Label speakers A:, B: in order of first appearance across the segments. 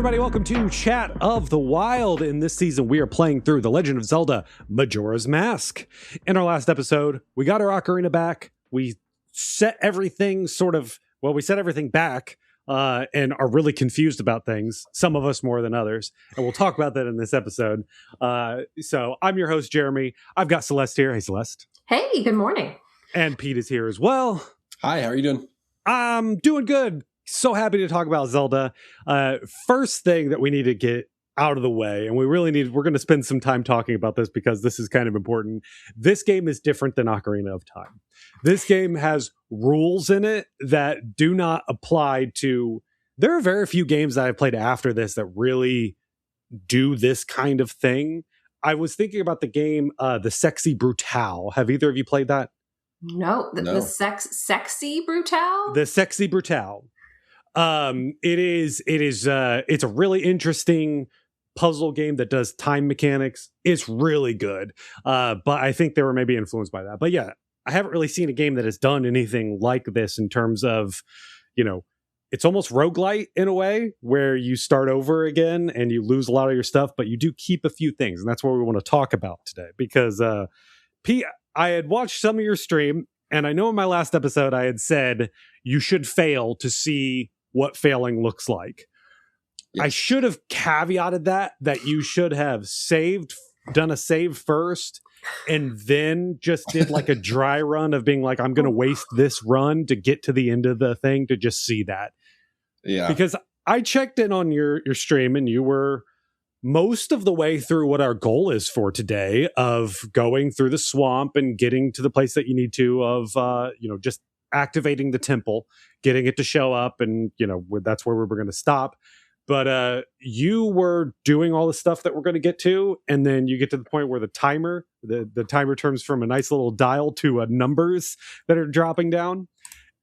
A: everybody. Welcome to Chat of the Wild. In this season, we are playing through The Legend of Zelda, Majora's Mask. In our last episode, we got our ocarina back. We set everything back and are really confused about things. Some of us more than others. And we'll talk about that in this episode. So I'm your host, Jeremy. I've got Celeste here. Hey, Celeste.
B: Hey, good morning.
A: And Pete is here as well.
C: Hi, how are you doing?
A: I'm doing good. So happy to talk about Zelda. First thing that we need to get out of the way, and we're going to spend some time talking about this because this is kind of important. This game is different than Ocarina of Time. This game has rules in it that do not apply to... There are very few games that I've played after this that really do this kind of thing. I was thinking about the game, The Sexy Brutale. Have either of you played that?
B: No. The Sexy Brutale?
A: The Sexy Brutale. It's a really interesting puzzle game that does time mechanics. It's really good. But I think they were maybe influenced by that. But yeah, I haven't really seen a game that has done anything like this in terms of, it's almost roguelite in a way where you start over again and you lose a lot of your stuff, but you do keep a few things. And that's what we want to talk about today because, Pete, I had watched some of your stream and I know in my last episode I had said you should fail to see what failing looks like. Yes. I should have caveated that you should have done a save first, and then just did like a dry run of being like, I'm going to waste this run to get to the end of the thing to just see that.
C: Yeah.
A: Because I checked in on your stream and you were most of the way through what our goal is for today of going through the swamp and getting to the place that you need to of, just activating the temple, getting it to show up, and that's where we were going to stop. But you were doing all the stuff that we're going to get to, and then you get to the point where the timer turns from a nice little dial to numbers that are dropping down.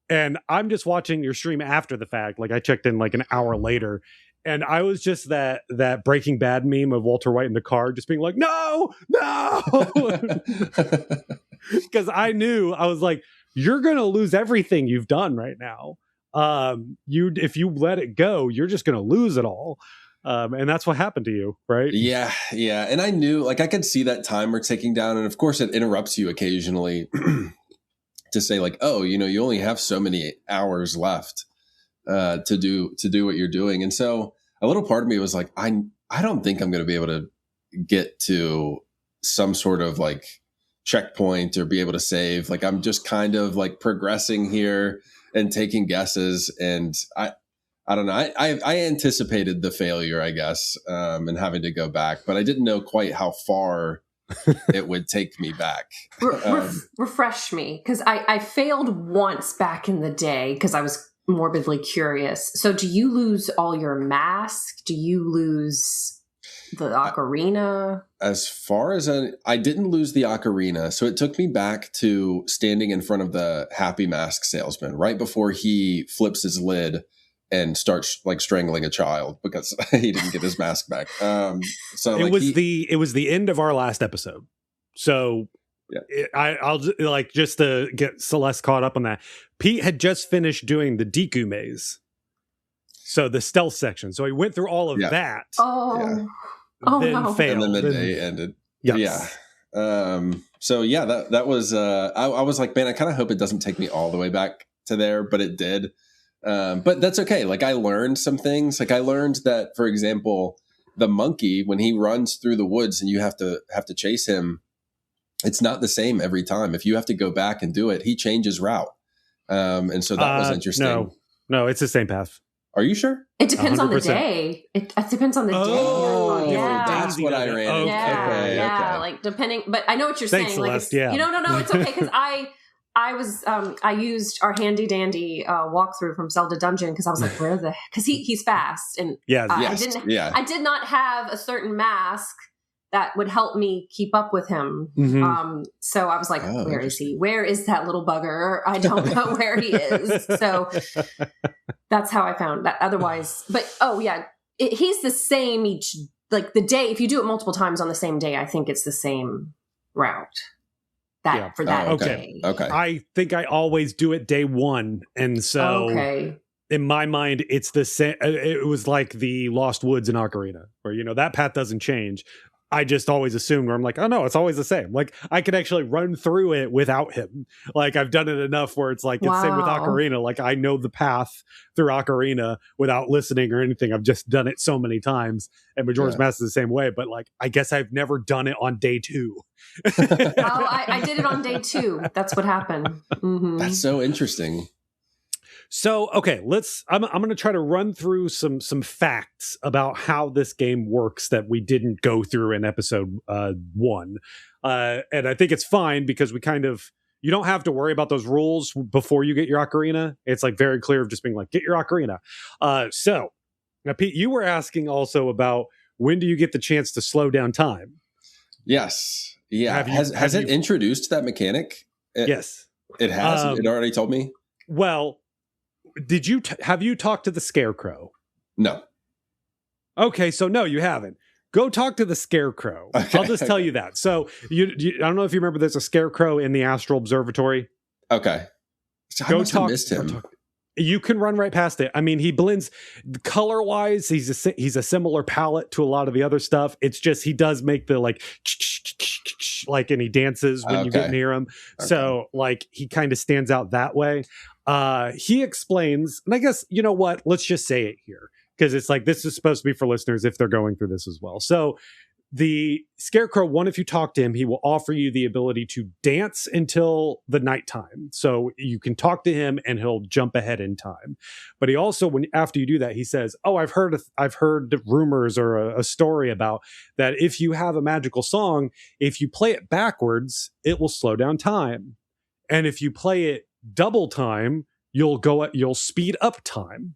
A: And I'm just watching your stream after the fact. Like I checked in like an hour later, and I was just that Breaking Bad meme of Walter White in the car, just being like, no, because I was like, you're going to lose everything you've done right now. If you let it go, you're just going to lose it all. And that's what happened to you, right?
C: Yeah. And I knew, I could see that timer ticking down. And of course it interrupts you occasionally to say like, oh, you only have so many hours left to do what you're doing. And so a little part of me was like, I don't think I'm going to be able to get to some sort of like checkpoint or be able to save. Like I'm just kind of like progressing here and taking guesses, and I don't know. I anticipated the failure, I guess, and having to go back, but I didn't know quite how far it would take me back.
B: Refresh me, because I failed once back in the day because I was morbidly curious. So do you lose all your mask? Do you lose the ocarina?
C: As far as I didn't lose the ocarina. So it took me back to standing in front of the Happy Mask salesman right before he flips his lid and starts like strangling a child because he didn't get his mask back. So
A: it was the end of our last episode. So yeah. I'll just to get Celeste caught up on that. Pete had just finished doing the Deku maze. So the stealth section. So he went through all of that.
B: Oh.
C: Yeah.
A: Then
B: no.
A: failed.
C: And then the day ended.
A: Yes.
C: Yeah. So yeah, that was, I was like, man, I kind of hope it doesn't take me all the way back to there, but it did. But that's okay. Like I learned some things. Like I learned that, for example, the monkey, when he runs through the woods and you have to chase him, it's not the same every time. If you have to go back and do it, he changes route. And so that was interesting.
A: No, it's the same path.
C: Are you sure?
B: It depends
A: 100%.
B: on the day. It depends on the day.
C: Yeah. That's what I ran into.
B: Yeah.
C: Okay.
B: Like depending, but I know what you're
A: Thanks,
B: saying.
A: Celeste,
B: Like, no, it's okay because I used our handy dandy walkthrough from Zelda Dungeon because I was like, because he's fast and I did not have a certain mask that would help me keep up with him.
A: Mm-hmm.
B: So I was like, where is he? Where is that little bugger? I don't know where he is. So that's how I found that. Otherwise, but he's the same each, like the day. If you do it multiple times on the same day, I think it's the same route. For that day.
C: Okay.
A: I think I always do it day one. And so in my mind, it's the same. It was like the Lost Woods in Ocarina, where that path doesn't change. I just always assumed where I'm like, oh no, it's always the same. Like I could actually run through it without him. Like I've done it enough where it's like it's the same with
B: Wow.
A: Ocarina. Like I know the path through Ocarina without listening or anything. I've just done it so many times. And Majora's Mask is the same way. But like I guess I've never done it on day 2.
B: I did it on day 2. That's what happened. Mm-hmm.
C: That's so interesting.
A: So, okay, I'm going to try to run through some facts about how this game works that we didn't go through in episode 1. And I think it's fine because you don't have to worry about those rules before you get your ocarina. It's like very clear of just being like, get your ocarina. So now, Pete, you were asking also about when do you get the chance to slow down time?
C: Yes. Yeah. Has it introduced that mechanic?
A: Yes.
C: It has. It already told me.
A: Well, have you talked to the Scarecrow?
C: No.
A: Okay, so no, you haven't. Go talk to the Scarecrow. Okay, I'll just tell you that. So I don't know if you remember, there's a Scarecrow in the Astral Observatory.
C: Okay. So I must have missed him.
A: You can run right past it. I mean, he blends color wise. He's a similar palette to a lot of the other stuff. It's just he does make the like and he dances when you get near him. Okay. So like he kind of stands out that way. He explains, and I guess you know what? Let's just say it here because it's like this is supposed to be for listeners if they're going through this as well. So the Scarecrow, if you talk to him, he will offer you the ability to dance until the nighttime. So you can talk to him and he'll jump ahead in time. But he also, after you do that, he says, "Oh, I've heard rumors or a story about that. If you have a magical song, if you play it backwards, it will slow down time, and if you play it double time, you'll speed up time."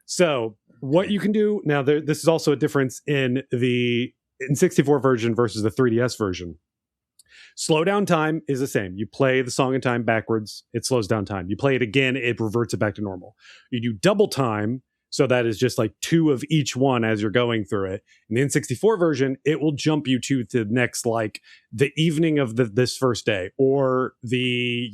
A: So what you can do now, this is also a difference in the N64 version versus the 3DS version. Slow down time is the same. You play the song in time backwards, it slows down time. You play it again, it reverts it back to normal. You do double time, so that is just like 2 of each one as you're going through it. In the N64 version, it will jump you to the next, like the evening of this first day, or the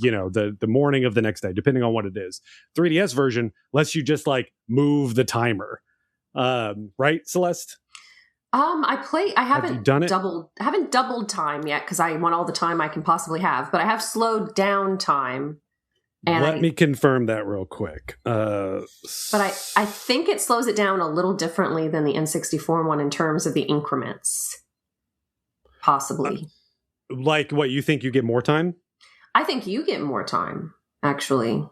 A: morning of the next day, depending on what it is. 3DS version lets you just like move the timer. Right, Celeste?
B: I haven't doubled time yet because I want all the time I can possibly have, but I have slowed down time. And
A: Let me confirm that real quick.
B: But I think it slows it down a little differently than the N64 one in terms of the increments. Possibly.
A: Like what, you think you get more time?
B: I think you get more time, actually.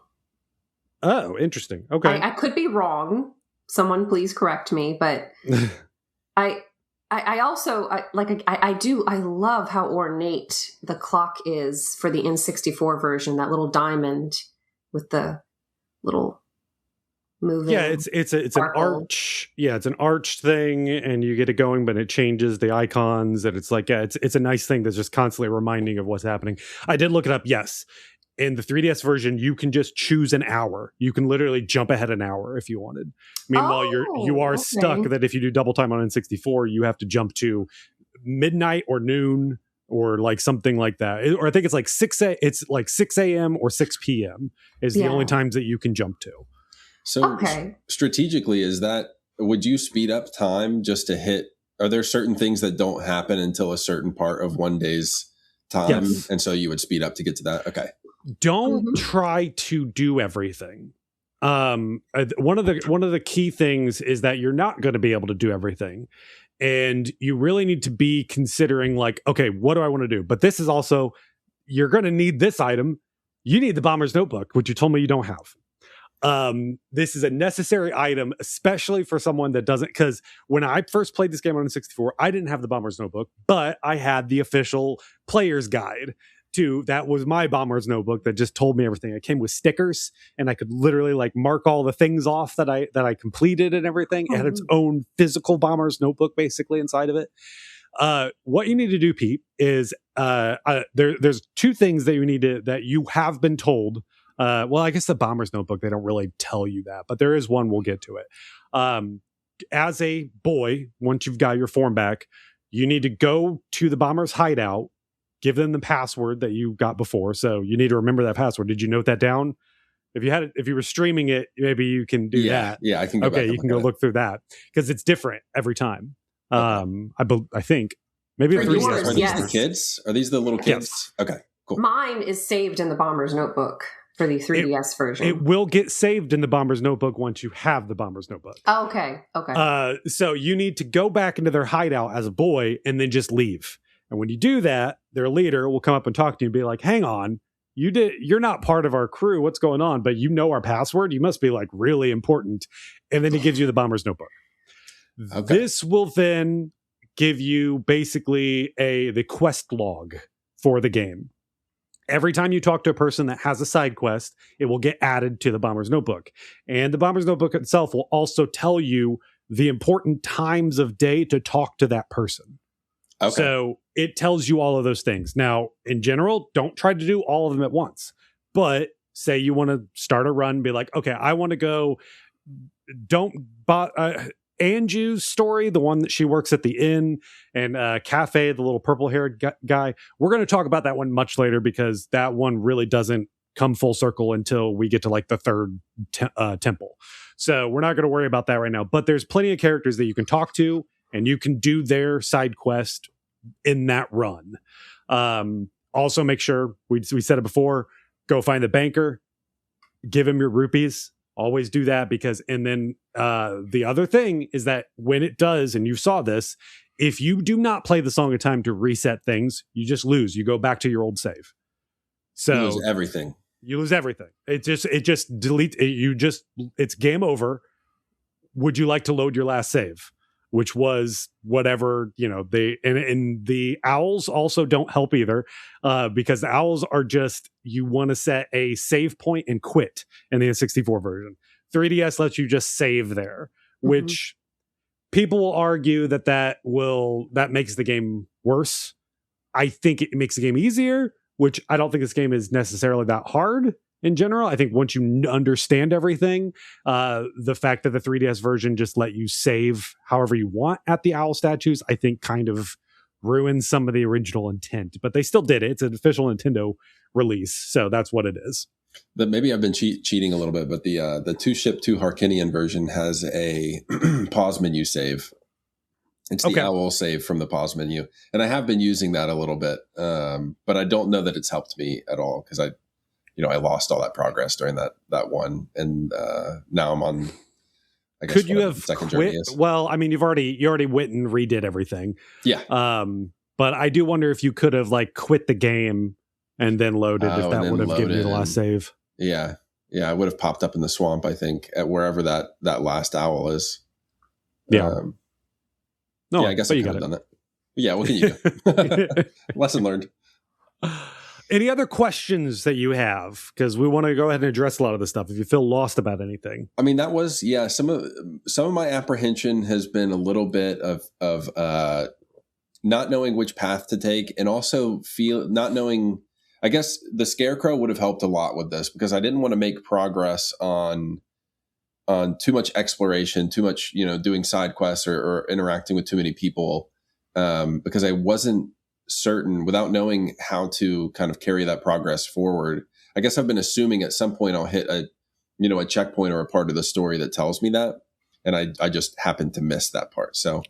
A: Oh, interesting. Okay.
B: I could be wrong. Someone please correct me, but I also I love how ornate the clock is for the N64 version, that little diamond with the little moving.
A: Yeah, it's an arch. Yeah, it's an arch thing, and you get it going, but it changes the icons, and it's like, yeah, it's a nice thing that's just constantly reminding of what's happening. I did look it up. Yes. In the 3DS version, you can just choose an hour. You can literally jump ahead an hour if you wanted. Meanwhile, you are stuck that if you do double time on N64, you have to jump to midnight or noon or like something like that. Or I think it's like 6 a.m. or 6 p.m. is the only times that you can jump to.
C: So strategically, would you speed up time just to hit? Are there certain things that don't happen until a certain part of one day's time? Yes. And so you would speed up to get to that? Okay.
A: Don't try to do everything. One of the key things is that you're not going to be able to do everything, and you really need to be considering like, okay, what do I want to do? But this is also, you're going to need this item. You need the Bomber's Notebook, which you told me you don't have. This is a necessary item, especially for someone that doesn't, because when I first played this game on N64, I didn't have the Bomber's Notebook, but I had the official player's guide. That was my Bomber's Notebook that just told me everything. It came with stickers, and I could literally like mark all the things off that I completed and everything. It had its own physical Bomber's Notebook basically inside of it. What you need to do, Pete, is there's 2 things that you have been told. Well, I guess the Bomber's Notebook, they don't really tell you that, but there is one. We'll get to it. As a boy, once you've got your form back, you need to go to the Bomber's hideout. Give them the password that you got before. So you need to remember that password. Did you note that down? if you were streaming it, maybe you can do that.
C: Yeah, I can go back
A: Okay,
C: and
A: you can go look through that because it's different every time.
C: Okay.
A: I think maybe
B: For
A: the 3DS
B: yours,
C: Are
A: one
C: these
A: is
C: the
B: yes.
C: kids? Are these the little kids?
A: Yes.
C: Okay, cool.
B: Mine is saved in the Bomber's Notebook for the 3DS version.
A: It will get saved in the Bomber's Notebook once you have the Bomber's Notebook.
B: Oh, okay.
A: So you need to go back into their hideout as a boy and then just leave. And when you do that, their leader will come up and talk to you and be like, "Hang on, you're not part of our crew. What's going on? But you know our password. You must be like really important." And then he gives you the Bomber's Notebook.
C: Okay.
A: This will then give you basically the quest log for the game. Every time you talk to a person that has a side quest, it will get added to the Bomber's Notebook. And the Bomber's Notebook itself will also tell you the important times of day to talk to that person.
C: Okay.
A: So it tells you all of those things. Now, in general, don't try to do all of them at once. But say you want to start a run, be like, okay, I want to go. Don't Anju's story, the one that she works at the inn, and Cafe, the little purple-haired guy. We're going to talk about that one much later because that one really doesn't come full circle until we get to like the third temple. So we're not going to worry about that right now. But there's plenty of characters that you can talk to, and you can do their side quest in that run. Also, make sure we said it before. Go find the banker, give him your rupees. Always do that because, and then the other thing is that when it does, and you saw this, if you do not play the Song of Time to reset things, you just lose. You go back to your old save. So
C: you lose everything.
A: You lose everything. It just deletes. It's game over. Would you like to load your last save? Which was whatever, and the owls also don't help either, because the owls are just, you want to set a save point and quit in the N64 version. 3DS lets you just save there, which people will argue that makes the game worse. I think it makes the game easier, which I don't think this game is necessarily that hard. In general, I think once you understand everything, the fact that the 3DS version just let you save however you want at the owl statues, I think kind of ruins some of the original intent. But they still did it. It's an official Nintendo release, so that's what it is.
C: But maybe I've been cheating a little bit, but the Two Ship Two Harkinian version has a pause menu save. It's the owl save from the pause menu, and I have been using that a little bit, but I don't know that it's helped me at all because I lost all that progress during that one, and now I'm on. I guess
A: could you have
C: second
A: quit?
C: journey is.
A: Well, I mean, you already went and redid everything.
C: Yeah.
A: But I do wonder if you could have like quit the game and then loaded, if that would have given you the last save.
C: Yeah, I would have popped up in the swamp. I think at wherever that last owl is.
A: Yeah.
C: No, I guess I could have done that. Yeah, what can you do? Lesson learned.
A: Any other questions that you have? Because we want to go ahead and address a lot of this stuff. If you feel lost about anything,
C: I mean, that was some of my apprehension has been a little bit of not knowing which path to take, and also not knowing. I guess the Scarecrow would have helped a lot with this because I didn't want to make progress on too much exploration, too much doing side quests or interacting with too many people, because I wasn't certain without knowing how to kind of carry that progress forward. I guess I've been assuming at some point I'll hit a checkpoint or a part of the story that tells me that. And I just happened to miss that part. So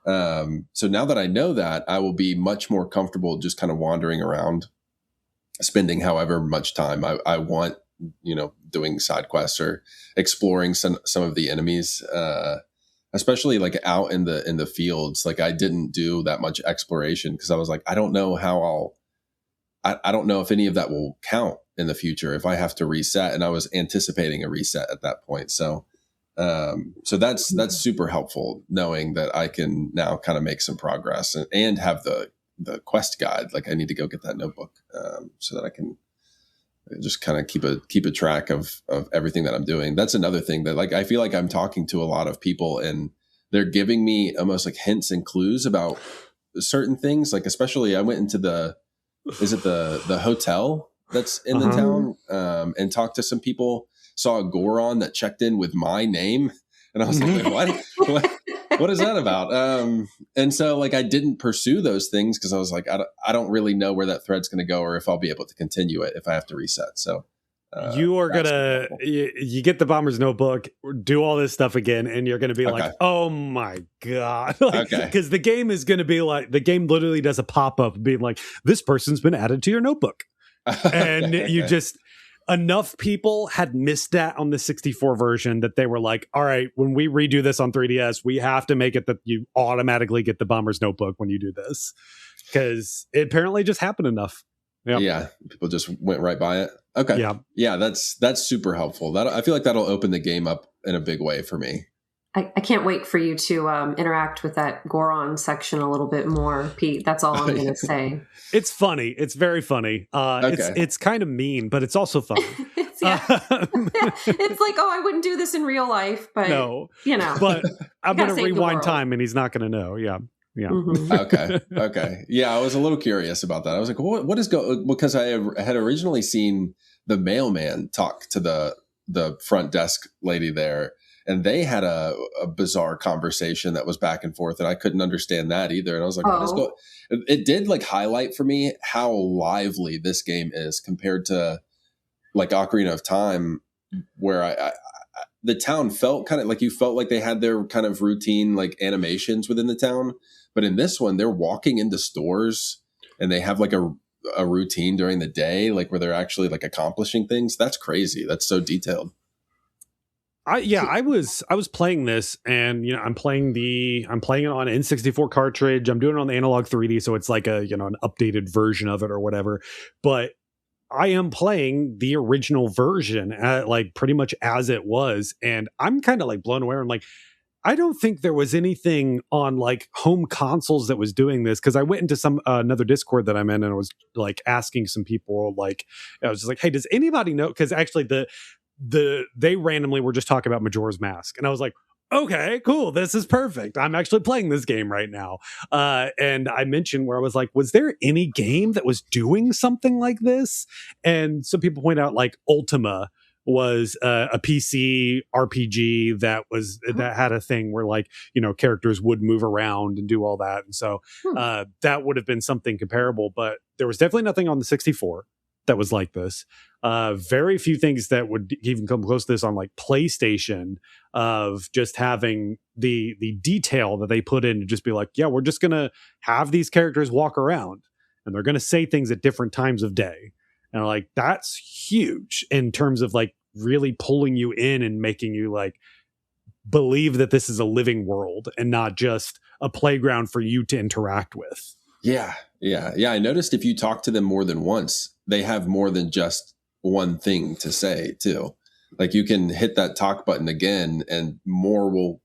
C: now that I know that, I will be much more comfortable just kind of wandering around, spending however much time I want, doing side quests or exploring some of the enemies, especially like out in the fields. Like I didn't do that much exploration because I was like, I don't know how I don't know if any of that will count in the future if I have to reset. And I was anticipating a reset at that point. So that's super helpful knowing that I can now kind of make some progress and have the quest guide. Like I need to go get that notebook, so that I can just kind of keep a track of everything that I'm doing. That's another thing that like I feel like I'm talking to a lot of people and they're giving me almost like hints and clues about certain things. Like especially I went into the hotel that's in the town, and talked to some people, saw a Goron that checked in with my name, and I was like, what is that about? And so like I didn't pursue those things because I was like, I don't really know where that thread's going to go or if I'll be able to continue it if I have to reset. So
A: You are gonna you get the Bomber's Notebook, do all this stuff again, and you're gonna be like, oh my god. Because the game is gonna be like, the game literally does a pop-up being like, this person's been added to your notebook. And you just, enough people had missed that on the 64 version that they were like, all right, when we redo this on 3DS, we have to make it that you automatically get the Bomber's Notebook when you do this, because it apparently just happened enough. Yep.
C: Yeah, people just went right by it. Okay. Yeah, that's super helpful. I feel like that'll open the game up in a big way for me.
B: I can't wait for you to interact with that Goron section a little bit more, Pete. That's all I'm going to say.
A: It's funny. It's very funny. It's kind of mean, but it's also funny.
B: It's like, oh, I wouldn't do this in real life, but no,
A: But I'm going to rewind time, and he's not going to know. Yeah. Yeah.
B: Mm-hmm.
C: Okay. Yeah, I was a little curious about that. I was like, what is because I had originally seen the mailman talk to the front desk lady there, and they had a bizarre conversation that was back and forth, and I couldn't understand that either. And I was like, what is going? It did like highlight for me how lively this game is compared to like Ocarina of Time, where I the town felt kind of like, you felt like they had their kind of routine like animations within the town. But in this one, they're walking into stores and they have like a routine during the day, like where they're actually like accomplishing things. That's crazy. That's so detailed.
A: I was playing this, and I'm playing it on an N64 cartridge. I'm doing it on the analog 3D, so it's like an updated version of it or whatever. But I am playing the original version like pretty much as it was, and I'm kind of like blown away. I'm like, I don't think there was anything on like home consoles that was doing this, because I went into some another Discord that I'm in, and I was like asking some people, like I was just like, hey, does anybody know? Because actually they randomly were just talking about Majora's Mask, and I was like, okay, cool, this is perfect. I'm actually playing this game right now. And I mentioned where I was like, was there any game that was doing something like this? And some people point out like Ultima was a PC RPG that had a thing where like characters would move around and do all that, and so that would have been something comparable. But there was definitely nothing on the 64 that was like this. Very few things that would even come close to this on like PlayStation, of just having the detail that they put in to just be like, yeah, we're just gonna have these characters walk around and they're gonna say things at different times of day. And like, that's huge in terms of like really pulling you in and making you like believe that this is a living world and not just a playground for you to interact with.
C: Yeah. I noticed if you talk to them more than once, they have more than just one thing to say too. Like you can hit that talk button again and more will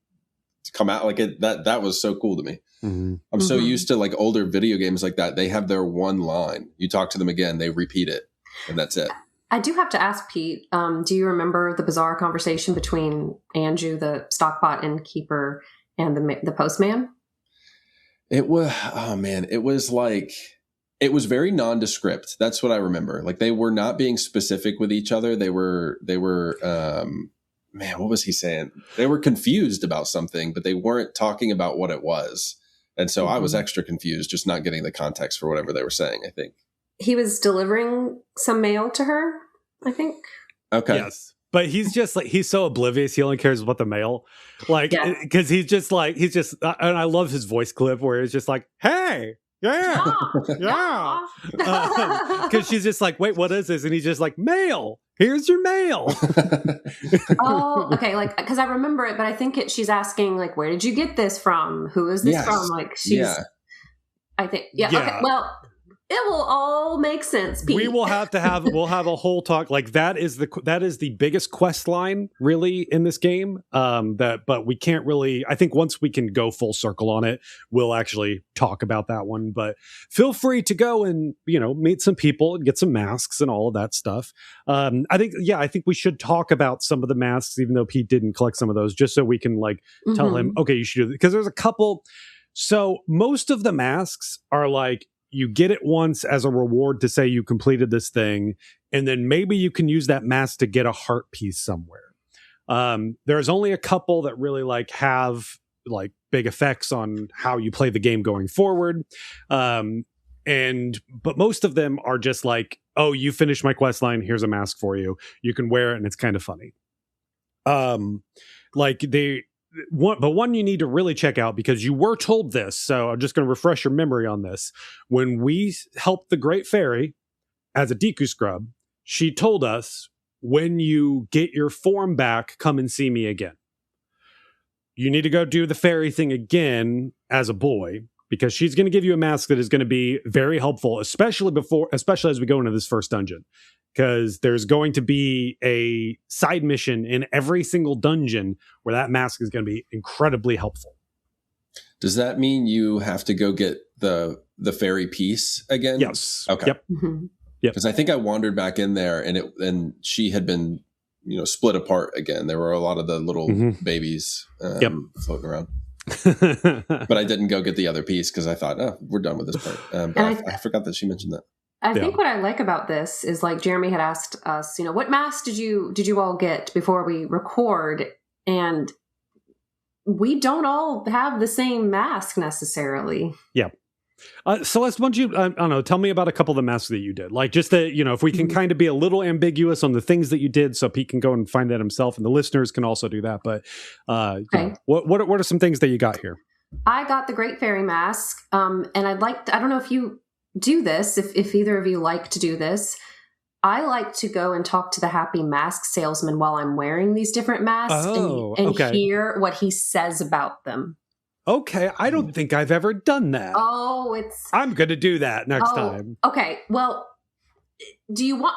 C: come out. Like that was so cool to me. Mm-hmm. I'm so used to like older video games like that. They have their one line. You talk to them again, they repeat it. And that's it.
B: I do have to ask, Pete, do you remember the bizarre conversation between Anju, the stockpot innkeeper, and the postman?
C: It was like, it was very nondescript. That's what I remember. Like they were not being specific with each other. They were man, what was he saying? They were confused about something, but they weren't talking about what it was. And so I was extra confused, just not getting the context for whatever they were saying, I think.
B: He was delivering some mail to her, I think.
C: Okay.
A: Yes. But he's just like, he's so oblivious. He only cares about the mail. Like, because he's just, and I love his voice clip where it's just like, hey, yeah. Because she's just like, wait, what is this? And he's just like, mail. Here's your mail.
B: Oh, okay. Like, because I remember it, but I think she's asking, like, where did you get this from? Who is this from? Like, I think, okay. Well, it will all make sense, Pete.
A: We will we'll have a whole talk. Like that is the biggest quest line really in this game. But we can't really, I think once we can go full circle on it, we'll actually talk about that one. But feel free to go and, meet some people and get some masks and all of that stuff. I think we should talk about some of the masks, even though Pete didn't collect some of those, just so we can like tell him, okay, you should do it. Because there's a couple. So most of the masks are like, you get it once as a reward to say you completed this thing, and then maybe you can use that mask to get a heart piece somewhere. There's only a couple that really like have like big effects on how you play the game going forward. But most of them are just like oh, you finished my quest line, here's a mask for you. You can wear it, and it's kind of funny. Like one you need to really check out, because you were told this, so I'm just going to refresh your memory on this. When we helped the Great Fairy as a Deku scrub, she told us, when you get your form back, come and see me again. You need to go do the fairy thing again as a boy, because she's going to give you a mask that is going to be very helpful, especially as we go into this first dungeon, because there's going to be a side mission in every single dungeon where that mask is going to be incredibly helpful.
C: Does that mean you have to go get the fairy piece again?
A: Yes.
C: Okay.
A: Yep.
B: Mm-hmm.
A: Yep.
C: Because I think I wandered back in there, and she had been, split apart again. There were a lot of the little babies floating around. But I didn't go get the other piece because I thought, oh, we're done with this part. But I forgot that she mentioned that.
B: I think what I like about this is, like, Jeremy had asked us, what mask did you all get before we record? And we don't all have the same mask necessarily.
A: Yeah. Celeste, why don't you, I don't know, tell me about a couple of the masks that you did. Like, just that, if we can kind of be a little ambiguous on the things that you did, so Pete can go and find that himself, and the listeners can also do that. But
B: okay.
A: What are some things that you got here?
B: I got the Great Fairy mask, and I don't know if you do this, if either of you like to do this. I like to go and talk to the Happy Mask salesman while I'm wearing these different masks and hear what he says about them.
A: Okay, I don't think I've ever done that. I'm going to do that next time.
B: Okay, well,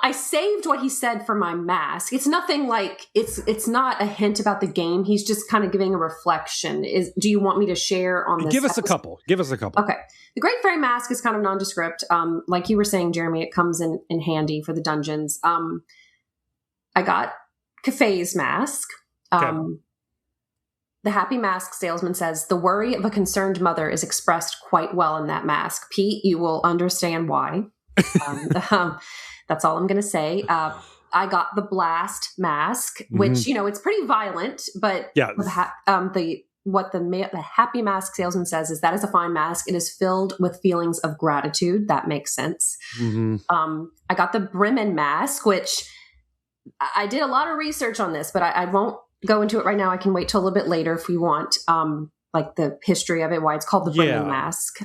B: I saved what he said for my mask. It's nothing like, it's not a hint about the game. He's just kind of giving a reflection. Do you want me to share on this? Give us a couple. Okay. The Great Fairy mask is kind of nondescript. Like you were saying, Jeremy, it comes in handy for the dungeons. I got Cafe's mask.
A: Okay.
B: The Happy Mask salesman says, the worry of a concerned mother is expressed quite well in that mask. Pete, you will understand why. That's all I'm going to say. I got the Blast mask, which, it's pretty violent, but the Happy Mask salesman says is that is a fine mask. It is filled with feelings of gratitude. That makes sense. I got the Bremen mask, which I did a lot of research on this, but I won't go into it right now. I can wait till a little bit later if you want, like the history of it, why it's called the Bremen mask.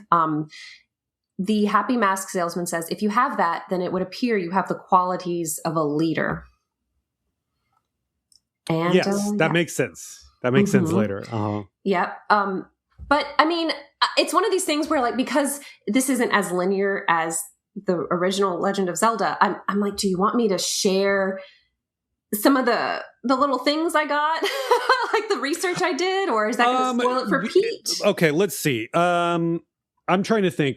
B: The Happy Mask salesman says, if you have that, then it would appear you have the qualities of a leader. And
A: yes, that makes sense. That makes sense later.
B: Yep. But I mean, it's one of these things where, like, because this isn't as linear as the original Legend of Zelda, I'm like, do you want me to share some of the little things I got, like the research I did, or is that going to spoil it for Pete?
A: Okay, let's see. I'm trying to think.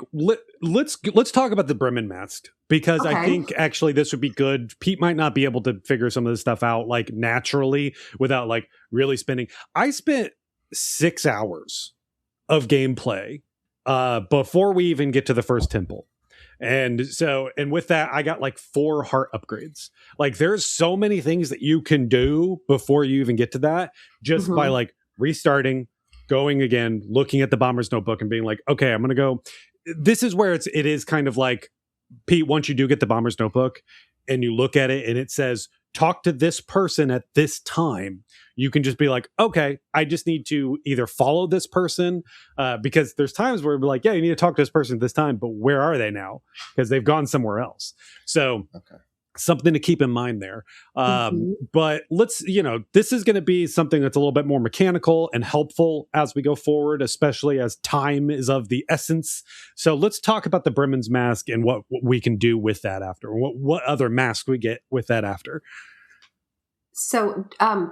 A: Let's talk about the Bremen mask, because I think actually this would be good. Pete might not be able to figure some of this stuff out like naturally without like really spending. I spent 6 hours of gameplay before we even get to the first temple. And with that, I got like 4 heart upgrades. Like, there's so many things that you can do before you even get to that, just by like restarting, going again, looking at the Bomber's Notebook and being like, okay, I'm going to go. This is where it is kind of like, Pete, once you do get the Bomber's Notebook and you look at it and it says, talk to this person at this time, you can just be like, okay, I just need to either follow this person, because there's times where we're like, yeah, you need to talk to this person at this time, but where are they now? Because they've gone somewhere else. So something to keep in mind there. But let's, this is going to be something that's a little bit more mechanical and helpful as we go forward, especially as time is of the essence. So let's talk about the Bremen's mask and what we can do with that after. What other mask we get with that after.
B: So,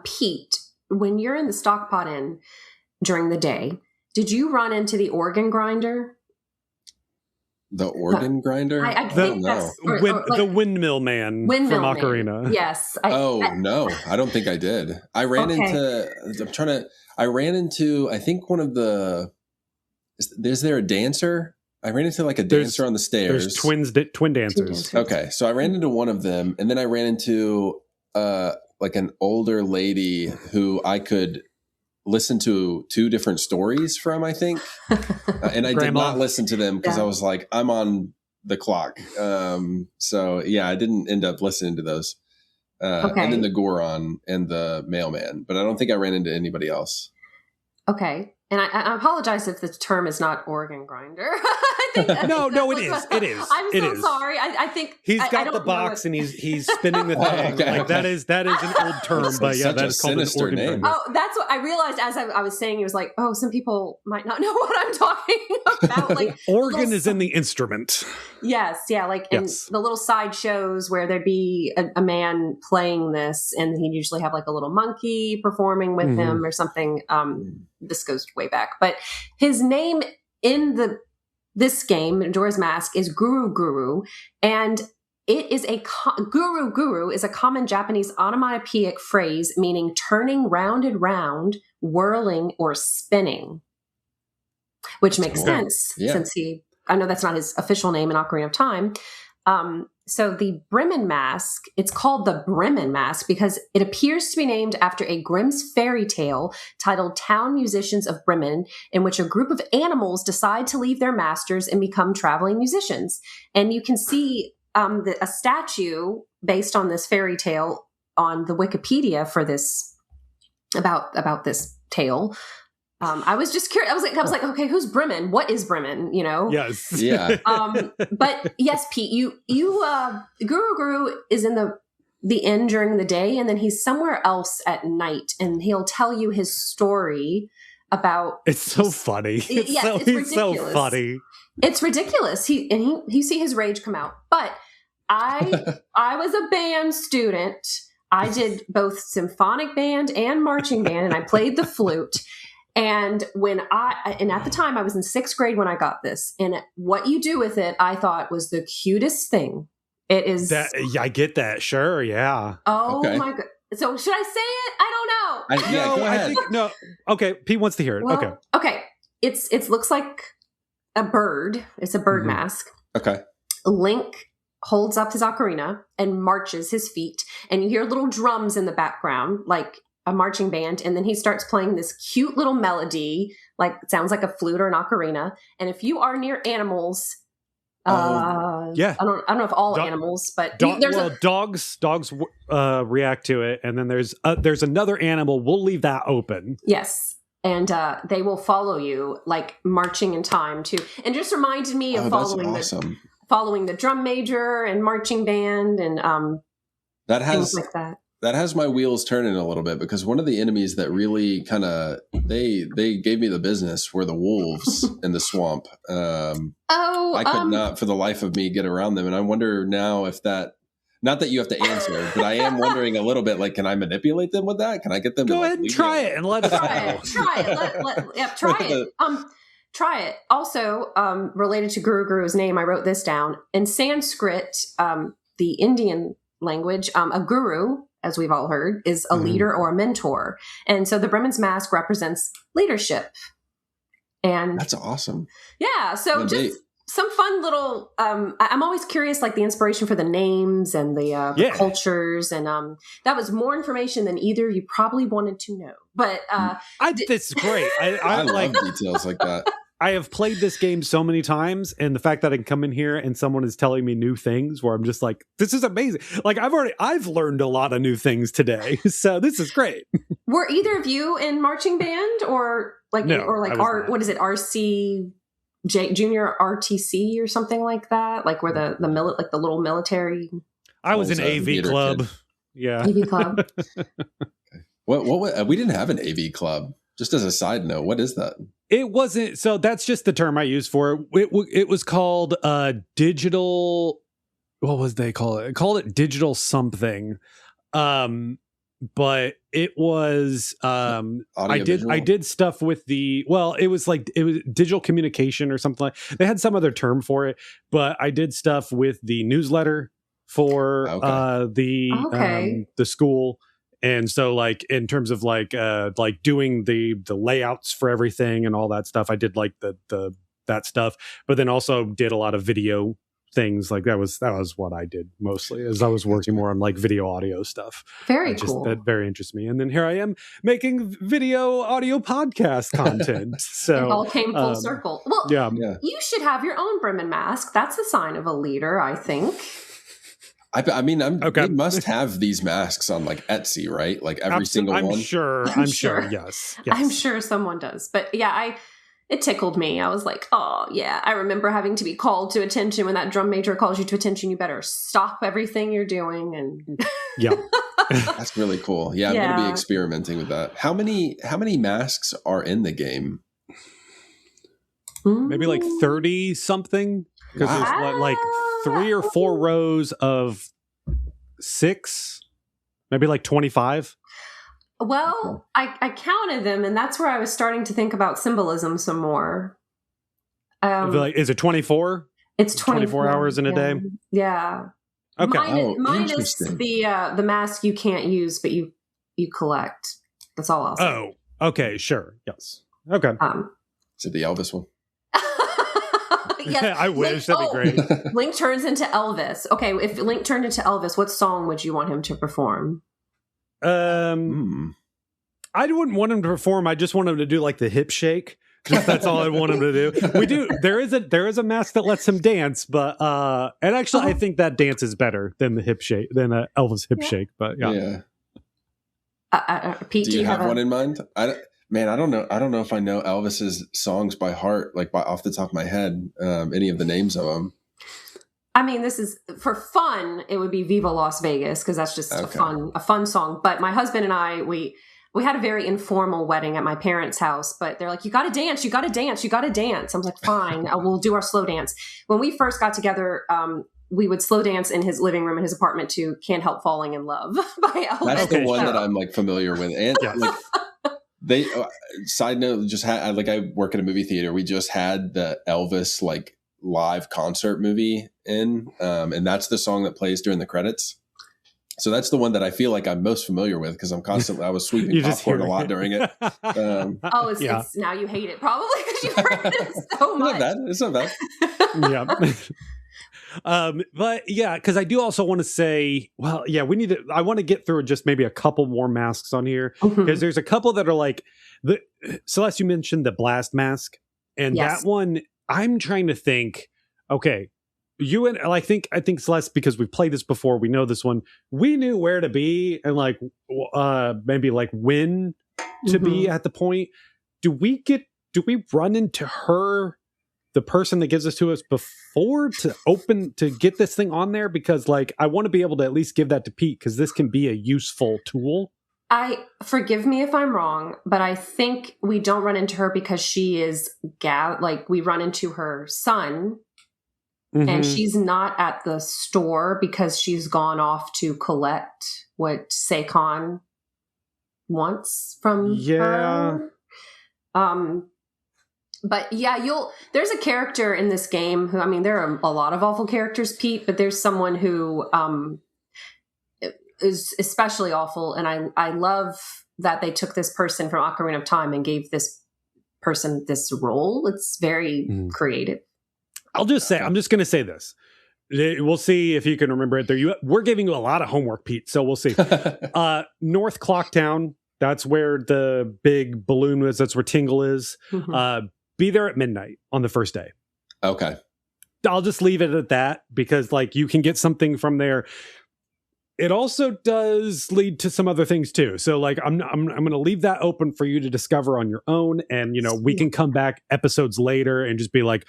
B: Pete, when you're in the Stockpot Inn during the day, did you run into the organ grinder?
C: The organ grinder?
B: I think
C: no.
A: The windmill man from Ocarina.
B: Yes.
C: No, I don't think I did. I ran into, I think one of the, is there a dancer? I ran into like a dancer on the stairs.
A: There's twin dancers.
C: Okay. So I ran into one of them, and then I ran into like an older lady who I could listen to 2 different stories from, I think. And I did not listen to them because I was like, I'm on the clock. So yeah, I didn't end up listening to those.
B: Okay.
C: And then the Goron and the Mailman, but I don't think I ran into anybody else.
B: Okay. And I apologize if the term is not organ grinder. I think
A: No, it is. It is.
B: I'm
A: It
B: so
A: is.
B: sorry. I think
A: He's
B: I
A: got
B: don't
A: the
B: know
A: box
B: what-
A: and he's spinning the thing.
C: Okay,
A: like
C: okay.
A: that is an old term,
C: That's
A: but yeah,
C: such
A: that
C: a
A: is called an
C: sinister
A: organ
C: name.
A: grinder.
B: Oh, that's what I realized as I was saying. It was like, oh, some people might not know what I'm talking about. Like
A: Organ
B: little
A: is in the instrument.
B: Yes, yeah, like in
A: Yes.
B: the little side shows where there'd be a man playing this, and he'd usually have like a little monkey performing with
A: Mhm.
B: him or something. This goes way back, but his name in this game, Majora's Mask, is Guru Guru, and it is Guru Guru is a common Japanese onomatopoeic phrase meaning turning round and round, whirling or spinning, which
C: That's
B: makes
C: cool.
B: sense
C: Yeah.
B: since I know that's not his official name in Ocarina of Time. So the Bremen Mask, it's called the Bremen Mask because it appears to be named after a Grimm's fairy tale titled Town Musicians of Bremen, in which a group of animals decide to leave their masters and become traveling musicians. And you can see a statue based on this fairy tale on the Wikipedia for this about this tale. I was just curious. I was like, okay, who's Bremen? What is Bremen? You know?
A: Yes.
C: Yeah.
B: But yes, Pete, you Guru Guru is in the inn during the day, and then he's somewhere else at night, and he'll tell you his story about.
A: It's so funny.
B: Yes, it's
A: He's so
B: ridiculous.
A: funny.
B: It's ridiculous. You see his rage come out. But I was a band student. I did both symphonic band and marching band, and I played the flute. And at the time I was in 6th grade when I got this, and what you do with it, I thought was the cutest thing. It is
A: Yeah, I get that. Sure. Yeah.
B: Oh
C: Okay.
B: my god! So should I say it? I don't know.
C: Yeah, go ahead.
A: I think no. Okay. Pete wants to hear it.
B: Well, okay. It looks like a bird. It's a bird
A: Mhm.
B: mask.
C: Okay.
B: Link holds up his ocarina and marches his feet, and you hear little drums in the background, like a marching band, and then he starts playing this cute little melody, like it sounds like a flute or an ocarina. And if you are near animals,
A: Yeah.
B: I don't know if all
A: Dog-
B: animals, but
A: dogs react to it, and then there's another animal. We'll leave that open.
B: yes. And they will follow you, like marching in time too. And just reminded me of
C: That's awesome.
B: following the drum major and marching band and
C: That
B: things
C: has
B: like that.
C: that has my wheels turning a little bit because one of the enemies that really kind of they gave me the business were the wolves in the swamp. I could not for the life of me get around them, and I wonder now if that. Not that you have to answer, but I am wondering a little bit. Like, can I manipulate them with that? Can I get them?
A: Go
C: to,
A: ahead and try it and let us know.
B: Try it. Try it. Try it. Also, related to Guru Guru's name, I wrote this down. In Sanskrit, the Indian language, a guru, as we've all heard, is a leader or a mentor. And so the Bremen's mask represents leadership. And
C: that's awesome.
B: Yeah. So just some fun little, I'm always curious, like the inspiration for the names and the cultures. And that was more information than either you probably wanted to know. But
A: this is great.
C: I love details like that.
A: I have played this game so many times, and the fact that I can come in here and someone is telling me new things where I'm just like, this is amazing. Like I've learned a lot of new things today. So this is great.
B: Were either of you in marching band or like,
A: No,
B: what is it? RC junior RTC or something like that? Like where the little military.
A: I was in AV club.
C: Kid.
A: Yeah.
B: AV club.
C: What we didn't have an AV club. Just as a side note, what is that?
A: It wasn't. So that's just the term I used for it. It was called digital. What was they call it? They called it digital something. But it was I did stuff with it was digital communication or something like. They had some other term for it, but I did stuff with the newsletter for the school. And so like in terms of like doing the layouts for everything and all that stuff, I did like the that stuff, but then also did a lot of video things. Like that was what I did mostly, as I was working more on like video audio stuff.
B: Very cool.
A: That very interests me. And then here I am making video audio podcast content. So
B: it all came full circle. Well,
A: yeah.
B: You should have your own Bremen mask. That's a sign of a leader, I think.
C: I mean, they must have these masks on like Etsy, right? Like every single one.
A: I'm sure. Yes.
B: I'm sure someone does. But yeah, it tickled me. I was like, oh yeah. I remember having to be called to attention when that drum major calls you to attention. You better stop everything you're doing. And
A: yeah,
C: that's really cool. Yeah, I'm going to be experimenting with that. How many masks are in the game?
A: Maybe like 30 something. Because there's like 3 or 4 rows of 6, maybe like 25.
B: Well, I counted them, and that's where I was starting to think about symbolism some more.
A: Like, is it 24?
B: It's 24
A: hours in a day.
B: Yeah.
A: Okay.
B: Minus the mask you can't use, but you collect. That's all I'll say.
A: Oh, okay, sure, yes, okay.
C: Is it the Elvis one?
B: Yes.
A: I wish. That'd be great.
B: Link turns into Elvis. Okay, if Link turned into Elvis, what song would you want him to perform?
A: I wouldn't want him to perform. I just want him to do like the hip shake. Just that's all I want him to do. We do. There is a mask that lets him dance, but and actually, I think that dance is better than the hip shake than Elvis hip shake. But yeah.
B: Pete,
C: do you have one in mind? Man, I don't know. I don't know if I know Elvis's songs by heart, like off the top of my head, any of the names of them.
B: I mean, this is for fun. It would be "Viva Las Vegas" because that's just a fun song. But my husband and I, we had a very informal wedding at my parents' house. But they're like, "You got to dance, you got to dance, you got to dance." I was like, "Fine, we'll do our slow dance." When we first got together, we would slow dance in his living room in his apartment to "Can't Help Falling in Love" by Elvis.
C: That's the one that I'm like familiar with, and like. They side note, just had like I work at a movie theater. We just had the Elvis like live concert movie in, and that's the song that plays during the credits. So that's the one that I feel like I'm most familiar with because I was sweeping popcorn a lot during it.
B: It's now you hate it probably because you've heard it so much.
C: It's not bad.
A: Yeah. But yeah, because I do also want to say, well, yeah, I want to get through just maybe a couple more masks on here because there's a couple that are like Celeste, you mentioned the blast mask, and that one I'm trying to think, okay, you and I think Celeste, because we've played this before, we know this one, we knew where to be and like maybe like when to be at the point. Do we run into her, the person that gives this to us, before to get this thing on there? Because like I want to be able to at least give that to Pete because this can be a useful tool.
B: Forgive me if I'm wrong, but I think we don't run into her because she is like we run into her son and she's not at the store because she's gone off to collect what Seikon wants from her. But yeah, there's a character in this game who, I mean, there are a lot of awful characters, Pete, but there's someone who is especially awful. And I love that they took this person from Ocarina of Time and gave this person this role. It's very creative.
A: I'm just going to say this. We'll see if you can remember it there. We're giving you a lot of homework, Pete, so we'll see. North Clocktown, that's where the big balloon is. That's where Tingle is. Be there at midnight on the first day.
C: Okay.
A: I'll just leave it at that because like you can get something from there. It also does lead to some other things too. So like I'm going to leave that open for you to discover on your own, and we can come back episodes later and just be like,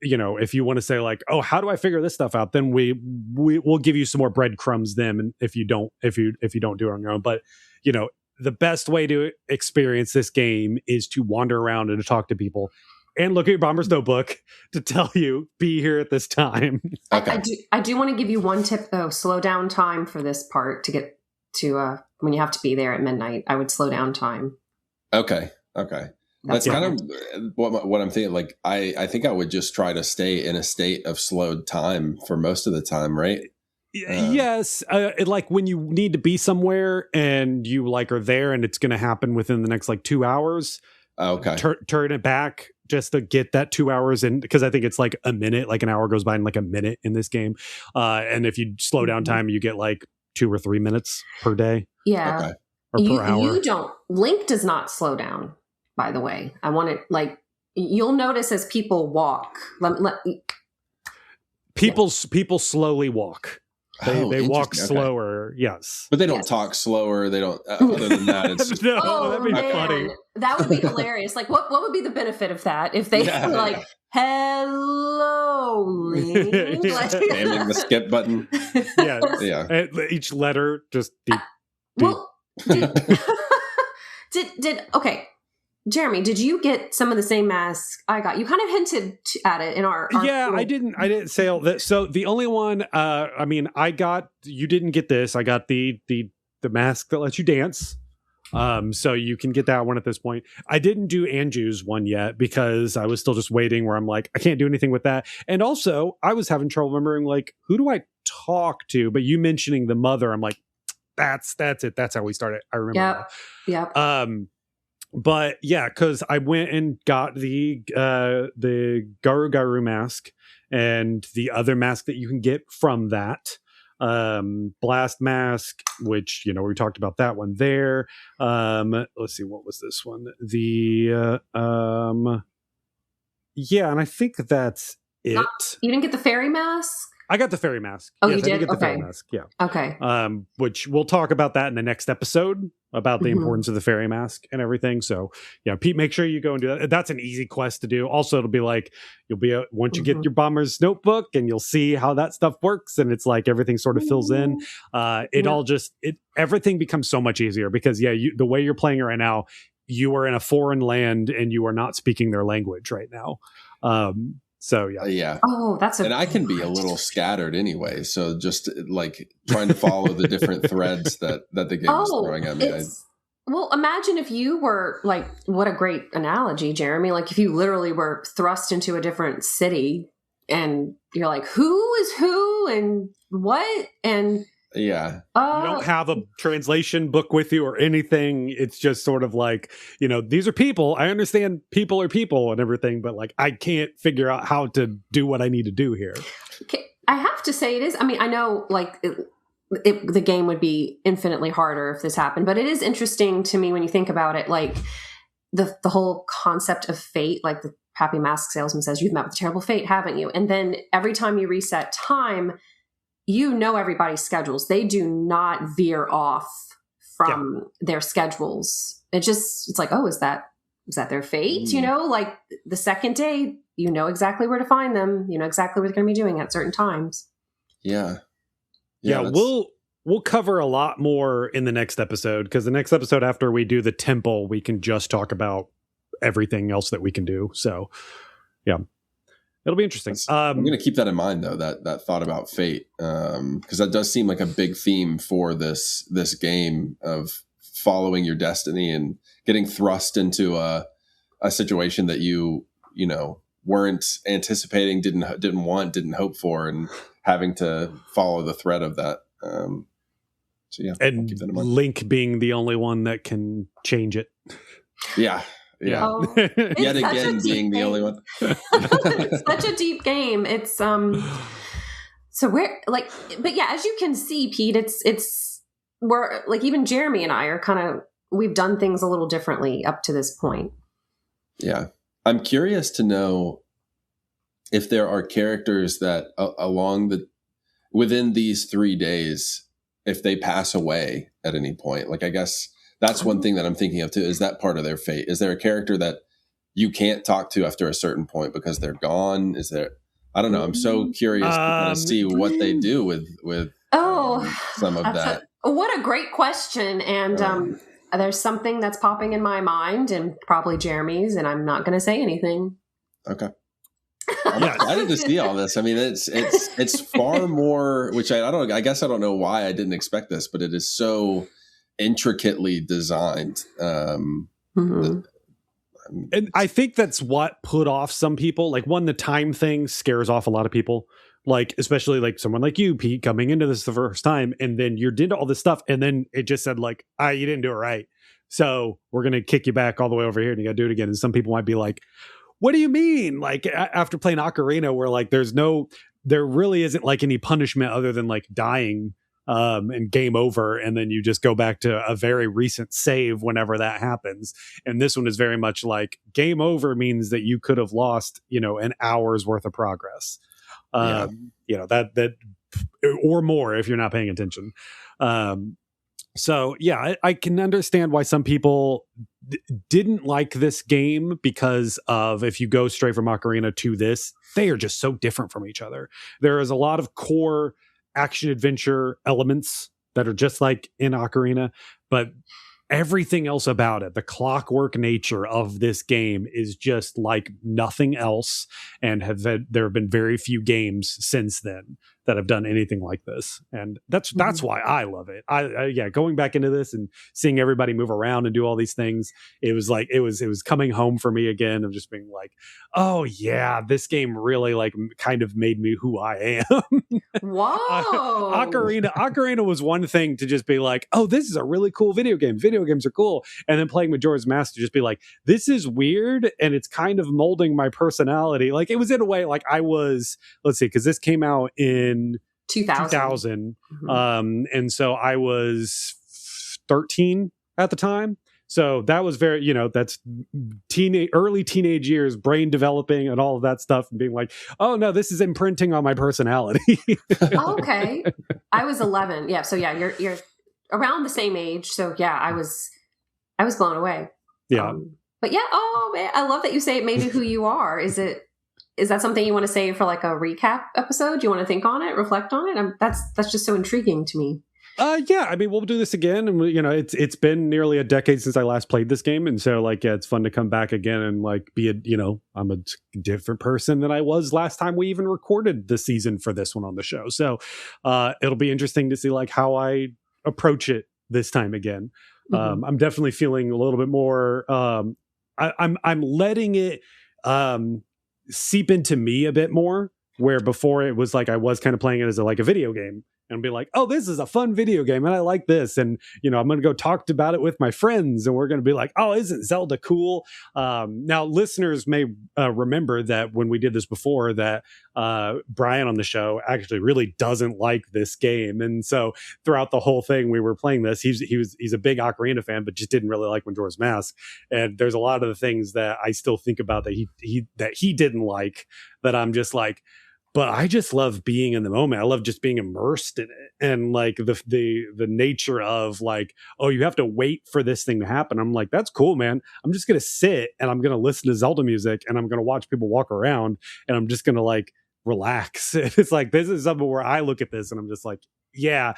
A: if you want to say like, oh, how do I figure this stuff out? Then we'll give you some more breadcrumbs then. And if you don't do it on your own, but the best way to experience this game is to wander around and to talk to people and look at your Bomber's Notebook to tell you, be here at this time.
B: Okay. I do want to give you one tip though. Slow down time for this part to get to when you have to be there at midnight. I would slow down time.
C: Okay. That's kind of what I'm thinking. Like, I think I would just try to stay in a state of slowed time for most of the time, right?
A: Yes. Like when you need to be somewhere and you like are there and it's going to happen within the next like 2 hours,
C: Okay.
A: turn it back just to get that 2 hours in, because I think it's like a minute, like an hour goes by in like a minute in this game. And if you slow down time, you get like 2 or 3 minutes per day.
B: Yeah.
C: Okay.
A: Or per hour.
B: You don't. Link does not slow down, by the way. I want it, like, you'll notice as people walk.
A: People slowly walk. They walk
C: interesting. Okay.
A: slower. Yes.
C: But they don't talk slower. They don't, other than that, it's just,
A: No, that'd be funny.
B: That would be hilarious. Like, what would be the benefit of that if they were like, hello, Link?
A: Yeah.
B: Like,
C: spamming the skip button.
A: Yeah.
C: Yeah.
A: And each letter just deep.
B: Well, did okay, Jeremy, did you get some of the same masks I got? You kind of hinted at it in our
A: Yeah, I didn't say all that. So the only one, I mean, you didn't get this. I got the mask that lets you dance. So you can get that one at this point. I didn't do Anju's one yet because I was still just waiting, where I'm like, I can't do anything with that. And also I was having trouble remembering, like, who do I talk to? But you mentioning the mother, I'm like, that's it. That's how we started. I remember.
B: Yep.
A: But yeah, because I went and got the Garu Garu mask and the other mask that you can get from that. Blast mask, which, you know, we talked about that one there. Let's see, what was this one? Yeah, and I think that's it.
B: You didn't get the fairy mask?
A: I got the fairy mask.
B: Oh,
A: yes,
B: you did?
A: I did get the
B: Okay.
A: fairy mask. Yeah.
B: Okay.
A: Which we'll talk about that in the next episode, about the importance of the fairy mask and everything. So yeah, Pete, make sure you go and do that. That's an easy quest to do. Also, it'll be like, once you get your bomber's notebook, and you'll see how that stuff works. And it's like everything sort of fills in. Everything becomes so much easier because the way you're playing it right now, you are in a foreign land and you are not speaking their language right now. So yeah.
C: Yeah.
B: Oh, and
C: I can be a little scattered anyway. So just like trying to follow the different threads that the game is throwing at me.
B: Well, imagine if you were like, what a great analogy, Jeremy. Like if you literally were thrust into a different city and you're like, who is who and what? And
C: yeah,
A: you don't have a translation book with you or anything. It's just sort of like, these are people. I understand people are people and everything, but like, I can't figure out how to do what I need to do here.
B: Okay. I have to say it is. I mean, I know like the game would be infinitely harder if this happened, but it is interesting to me when you think about it, like the whole concept of fate, like the happy mask salesman says, you've met with a terrible fate, haven't you? And then every time you reset time, everybody's schedules. They do not veer off from their schedules. It's like, oh, is that their fate? Like the second day, exactly where to find them. Exactly what they're going to be doing at certain times.
C: Yeah.
A: We'll cover a lot more in the next episode, because the next episode after we do the temple, we can just talk about everything else that we can do. So yeah. It'll be interesting.
C: I'm going to keep that in mind, though, that thought about fate, because that does seem like a big theme for this game of following your destiny and getting thrust into a situation that you weren't anticipating, didn't want, didn't hope for, and having to follow the thread of that. So yeah,
A: and
C: keep that in mind.
A: Link being the only one that can change it.
C: Yeah.
B: Oh,
C: yet again being the only one.
B: It's such a deep game. It's so we're like, but yeah, as you can see, Pete, we're like, even Jeremy and I are we've done things a little differently up to this point.
C: Yeah, I'm curious to know if there are characters that within these 3 days, if they pass away at any point. Like, I guess that's one thing that I'm thinking of too. Is that part of their fate? Is there a character that you can't talk to after a certain point because they're gone? Is there? I don't know. I'm so curious to kind of see what they do with some of that.
B: What a great question. And there's something that's popping in my mind, and probably Jeremy's, and I'm not going to say anything.
C: Okay. I'm excited to see all this. I mean, it's far more. Which I guess I don't know why I didn't expect this, but it is so intricately designed.
A: And I think that's what put off some people. Like, the time thing scares off a lot of people. Like, especially like someone like you, Pete, coming into this the first time, and then you did all this stuff, and then it just said like, you didn't do it right. So we're going to kick you back all the way over here and you got to do it again. And some people might be like, what do you mean? Like after playing Ocarina, where like there really isn't like any punishment other than like dying and game over, and then you just go back to a very recent save whenever that happens. And this one is very much like game over means that you could have lost, an hour's worth of progress. That or more if you're not paying attention. So yeah, I can understand why some people didn't like this game, because of, if you go straight from Ocarina to this, they are just so different from each other. There is a lot of core action adventure elements that are just like in Ocarina, but everything else about it, the clockwork nature of this game, is just like nothing else. And there have been very few games since then that have done anything like this, and that's why I love it. I going back into this and seeing everybody move around and do all these things, it was like it was coming home for me again, of just being like, oh yeah, this game really like kind of made me who I am.
B: Whoa.
A: Ocarina was one thing to just be like, oh, this is a really cool video game. Video games are cool. And then playing Majora's Mask to just be like, this is weird and it's kind of molding my personality. Like it was in a way like I was, let's see, because this came out in 2000. And so I was 13 at the time. So that was very, that's early teenage years, brain developing and all of that stuff, and being like, oh no, this is imprinting on my personality.
B: Okay. I was 11. Yeah. So yeah, you're around the same age. So yeah, I was blown away.
A: Yeah.
B: But yeah, oh man, I love that you say it made you who you are. Is that something you want to say for like a recap episode? Do you want to think on it, reflect on it? That's just so intriguing to me.
A: Yeah, I mean, we'll do this again, and it's been nearly a decade since I last played this game, and so like, yeah, it's fun to come back again and like be I'm a different person than I was last time we even recorded the season for this one on the show. So it'll be interesting to see like how I approach it this time again. I'm definitely feeling a little bit more. I'm letting it seep into me a bit more, where before it was like I was kind of playing it as like a video game and be like, oh, this is a fun video game and I like this, and I'm going to go talk about it with my friends and we're going to be like, oh, isn't Zelda cool? Now listeners may remember that when we did this before, that Brian on the show actually really doesn't like this game, and so throughout the whole thing we were playing this, he's a big Ocarina fan but just didn't really like Majora's Mask, and there's a lot of the things that I still think about that he didn't like, that I'm just like, but I just love being in the moment. I love just being immersed in it, and like the nature of like, oh, you have to wait for this thing to happen. I'm like, that's cool, man. I'm just gonna sit and I'm gonna listen to Zelda music and I'm gonna watch people walk around and I'm just gonna like relax. It's like, this is something where I look at this and I'm just like, yeah,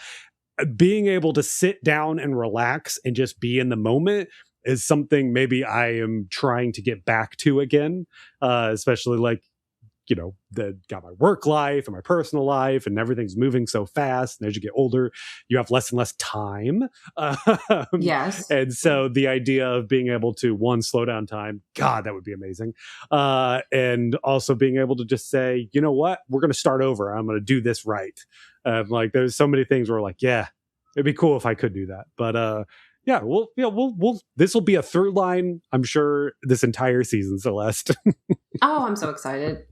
A: being able to sit down and relax and just be in the moment is something maybe I am trying to get back to again, especially like, that got my work life and my personal life and everything's moving so fast. And as you get older, you have less and less time.
B: Yes.
A: And so the idea of being able to, one, slow down time, God, that would be amazing. And also being able to just say, you know what, we're going to start over. I'm going to do this right. Like there's so many things where like, yeah, it'd be cool if I could do that. But, yeah, we'll this will be a through line, I'm sure, this entire season, Celeste.
B: Oh, I'm so excited.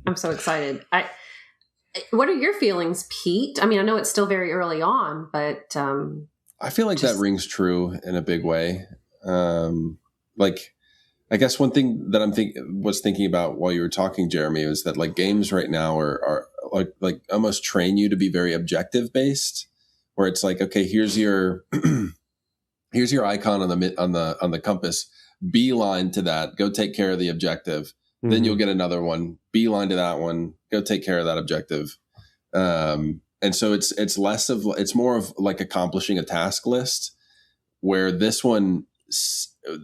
B: What are your feelings, Pete? I mean, I know it's still very early on, but
C: I feel like that rings true in a big way. Like, I guess one thing that was thinking about while you were talking, Jeremy, is that like games right now are like almost train you to be very objective based, where it's like, okay, here's your here's your icon on the compass. Beeline to that. Go take care of the objective. Mm-hmm. Then you'll get another one. Beeline to that one. Go take care of that objective. And so it's more of like accomplishing a task list, where this one,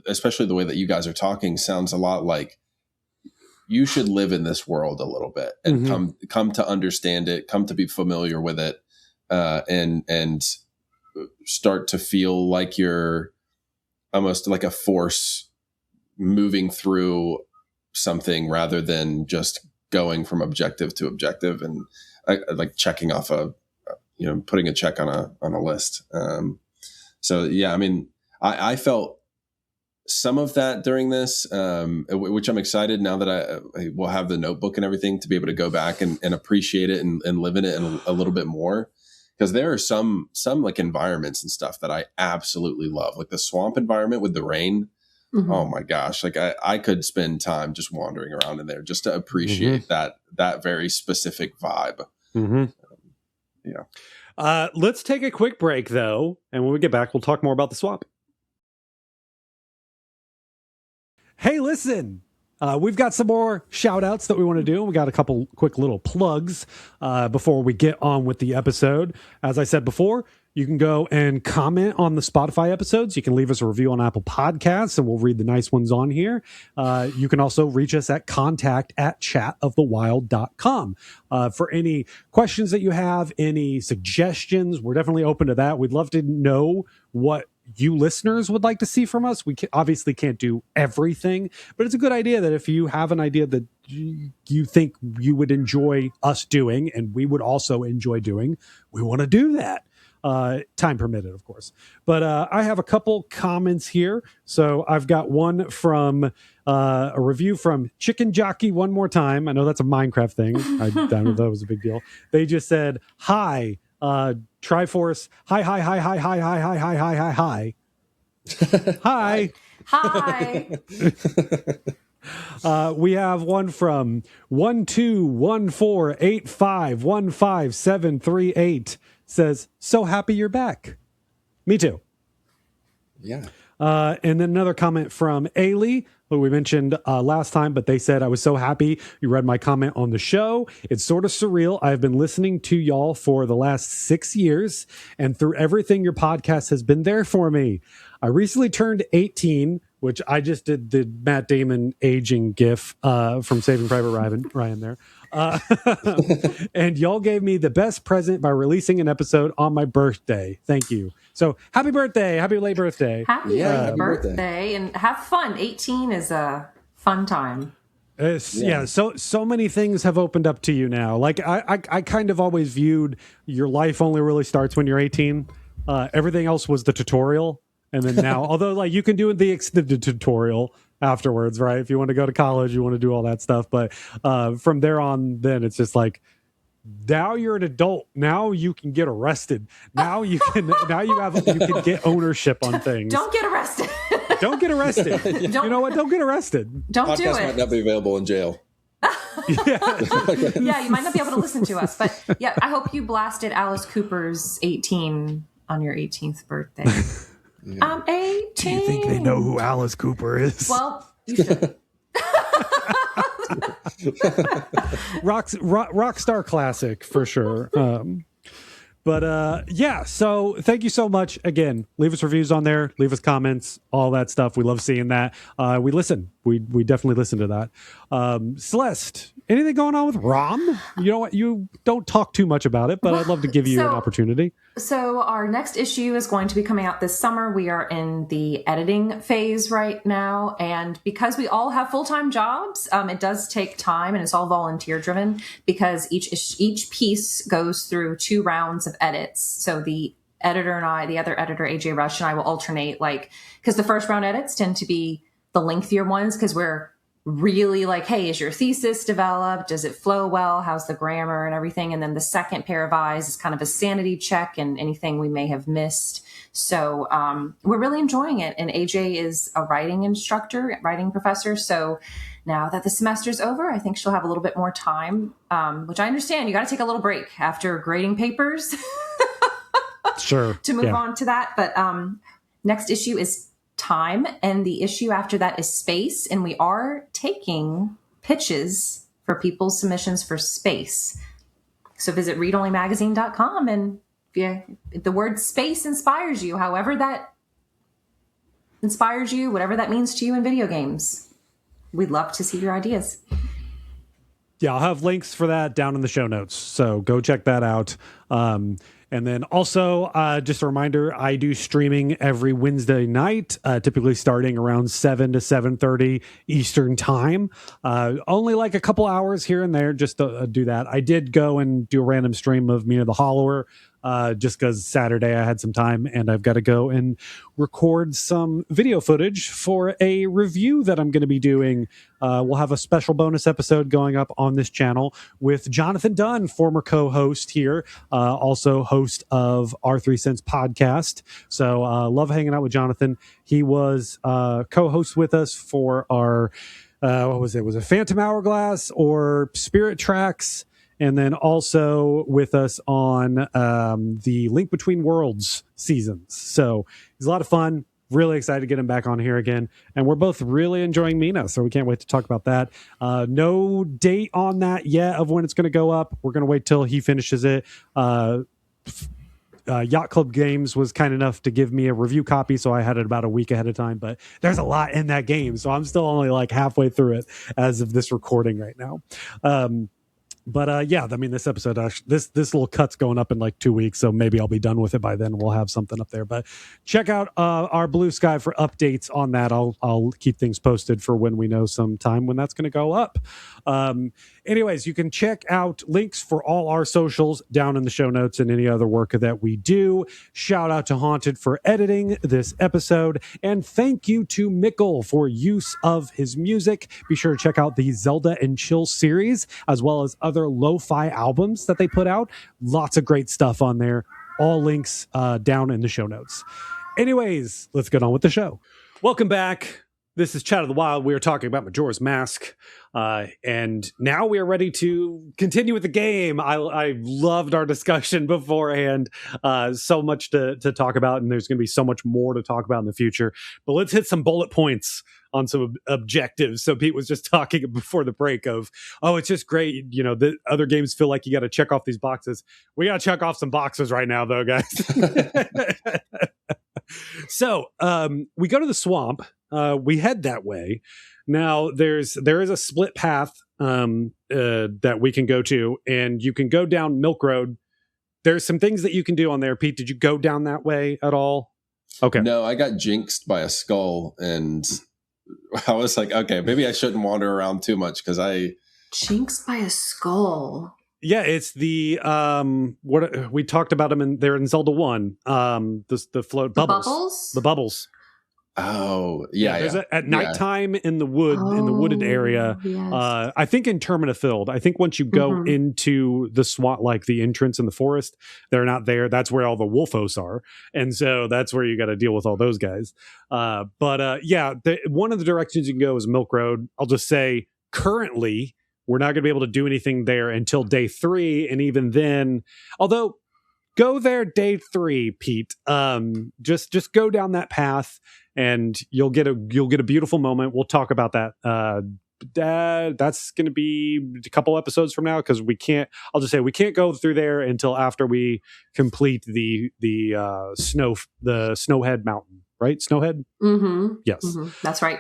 C: especially the way that you guys are talking, sounds a lot like you should live in this world a little bit and come to understand it, come to be familiar with it, and start to feel like you're almost like a force moving through something rather than just going from objective to objective and like checking off putting a check on a list. So yeah, I mean, I felt some of that during this, which I'm excited now that I will have the notebook and everything to be able to go back and appreciate it and live in it a little bit more. Because there are some like environments and stuff that I absolutely love, like the swamp environment with the rain. Mm-hmm. Oh my gosh. Like I could spend time just wandering around in there just to appreciate that very specific vibe.
A: Mm-hmm.
C: Yeah.
A: Let's take a quick break though. And when we get back, we'll talk more about the swamp. Hey, listen, we've got some more shout outs that we want to do. We got a couple quick little plugs before we get on with the episode. As I said before, you can go and comment on the Spotify episodes. You can leave us a review on Apple Podcasts and we'll read the nice ones on here. You can also reach us at contact@chatofthewild.com. For any questions that you have, any suggestions, we're definitely open to that. We'd love to know what you listeners would like to see from us. We obviously can't do everything, but it's a good idea that if you have an idea that you think you would enjoy us doing and we would also enjoy doing, we want to do that. Time permitted, of course. But I have a couple comments here. So I've got one from a review from Chicken Jockey One More Time. I know that's a Minecraft thing. I don't know if that was a big deal. They just said, hi, Triforce. Hi. We have one from 12148515738. Says, so happy you're back. Me too.
C: Yeah.
A: And then another comment from Ailey, who we mentioned last time, but they said, I was so happy you read my comment on the show. It's sort of surreal. I've been listening to y'all for the last 6 years, and through everything your podcast has been there for me. I recently turned 18, which I just did the Matt Damon aging gif from Saving Private Ryan there. And y'all gave me the best present by releasing an episode on my birthday. Thank you. So happy birthday. Happy late birthday.
B: Happy birthday. And have fun. 18 is a fun time.
A: So many things have opened up to you now. Like I kind of always viewed your life only really starts when you're 18. Everything else was the tutorial. And then now, although like you can do the extended tutorial afterwards, right? If you want to go to college, you want to do all that stuff. But from there on, then it's just like, now you're an adult. Now you can get arrested. Now you can get ownership on things.
B: Don't get arrested.
A: Don't get arrested. You know what? Don't get arrested.
B: Don't
C: Podcast
B: do it.
C: might not be available in jail.
B: Yeah, you might not be able to listen to us. But yeah, I hope you blasted Alice Cooper's 18 on your 18th birthday. Yeah. I'm 18.
A: Do you think they know who Alice Cooper is?
B: Well, you should.
A: rock star classic for sure. But so thank you so much again. Leave us reviews on there, leave us comments, all that stuff. We love seeing that. We listen. We definitely listen to that. Celeste, anything going on with ROM? You know what? You don't talk too much about it, but I'd love to give you an opportunity.
B: So our next issue is going to be coming out this summer. We are in the editing phase right now. And because we all have full-time jobs, it does take time and it's all volunteer driven because each piece goes through 2 rounds of edits. So the editor and I, the other editor, AJ Rush, and I will alternate because the first round edits tend to be the lengthier ones because we're really like, hey, is your thesis developed? Does it flow well? How's the grammar and everything? And then the second pair of eyes is kind of a sanity check and anything we may have missed. So we're really enjoying it. And AJ is a writing professor. So now that the semester's over, I think she'll have a little bit more time, which I understand. You got to take a little break after grading papers.
A: Sure.
B: To move on to that. But next issue is time, and the issue after that is space, and we are taking pitches for people's submissions for space. So visit readonlymagazine.com, and if the word space inspires you, however that inspires you, whatever that means to you in video games, we'd love to see your ideas.
A: Yeah, I'll have links for that down in the show notes, so go check that out. And then also, just a reminder, I do streaming every Wednesday night, typically starting around 7 to 7:30 Eastern time. Only like a couple hours here and there just to do that. I did go and do a random stream of Mina the Hollower just because Saturday I had some time and I've got to go and record some video footage for a review that I'm going to be doing. We'll have a special bonus episode going up on this channel with Jonathan Dunn, former co-host here, also host of our 3 Cents podcast. So love hanging out with Jonathan. He was co-host with us for our, what was it? Was it Phantom Hourglass or Spirit Tracks? And then also with us on the Link Between Worlds seasons. So it's a lot of fun. Really excited to get him back on here again. And we're both really enjoying Mina, so we can't wait to talk about that. No date on that yet of when it's going to go up. We're going to wait till he finishes it. Yacht Club Games was kind enough to give me a review copy, so I had it about a week ahead of time. But there's a lot in that game, so I'm still only like halfway through it as of this recording right now. But yeah, I mean, this episode, this little cut's going up in like 2 weeks, so maybe I'll be done with it by then. We'll have something up there. But check out our Blue Sky for updates on that. I'll keep things posted for when we know some time when that's going to go up. Anyways, you can check out links for all our socials down in the show notes and any other work that we do. Shout out to Haunted for editing this episode. And thank you to Mikel for use of his music. Be sure to check out the Zelda and Chill series, as well as other lo-fi albums that they put out. Lots of great stuff on there. All links down in the show notes. Anyways, let's get on with the show. Welcome back. This is Chat of the Wild. We are talking about Majora's Mask. And now we are ready to continue with the game. I loved our discussion beforehand. So much to talk about, and there's going to be so much more to talk about in the future. But let's hit some bullet points on some objectives. So Pete was just talking before the break of, oh, it's just great. You know, the other games feel like you got to check off these boxes. We got to check off some boxes right now, though, guys. So we go to the swamp. We head that way. Now there is a split path that we can go to, and you can go down Milk Road. There's some things that you can do on there. Pete, did you go down that way at all? Okay.
C: No, I got jinxed by a skull, and I was like, okay, maybe I shouldn't wander around too much because
B: Jinxed by a skull.
A: Yeah, it's the what we talked about them there in Zelda 1. The float bubbles. The bubbles.
C: Oh, yeah.
A: There's at nighttime in the wooded area.
B: Yes.
A: I think in Termina Field. I think once you go into the swamp, like the entrance in the forest, they're not there. That's where all the wolfos are, and so that's where you got to deal with all those guys. Yeah, one of the directions you can go is Milk Road. I'll just say currently we're not going to be able to do anything there until day 3, and even then, although go there day 3, Pete. Just go down that path, and you'll get a beautiful moment. We'll talk about that. That's going to be a couple episodes from now because we can't. I'll just say we can't go through there until after we complete the Snowhead Mountain, right? Snowhead.
B: Mm-hmm.
A: Yes,
B: that's right.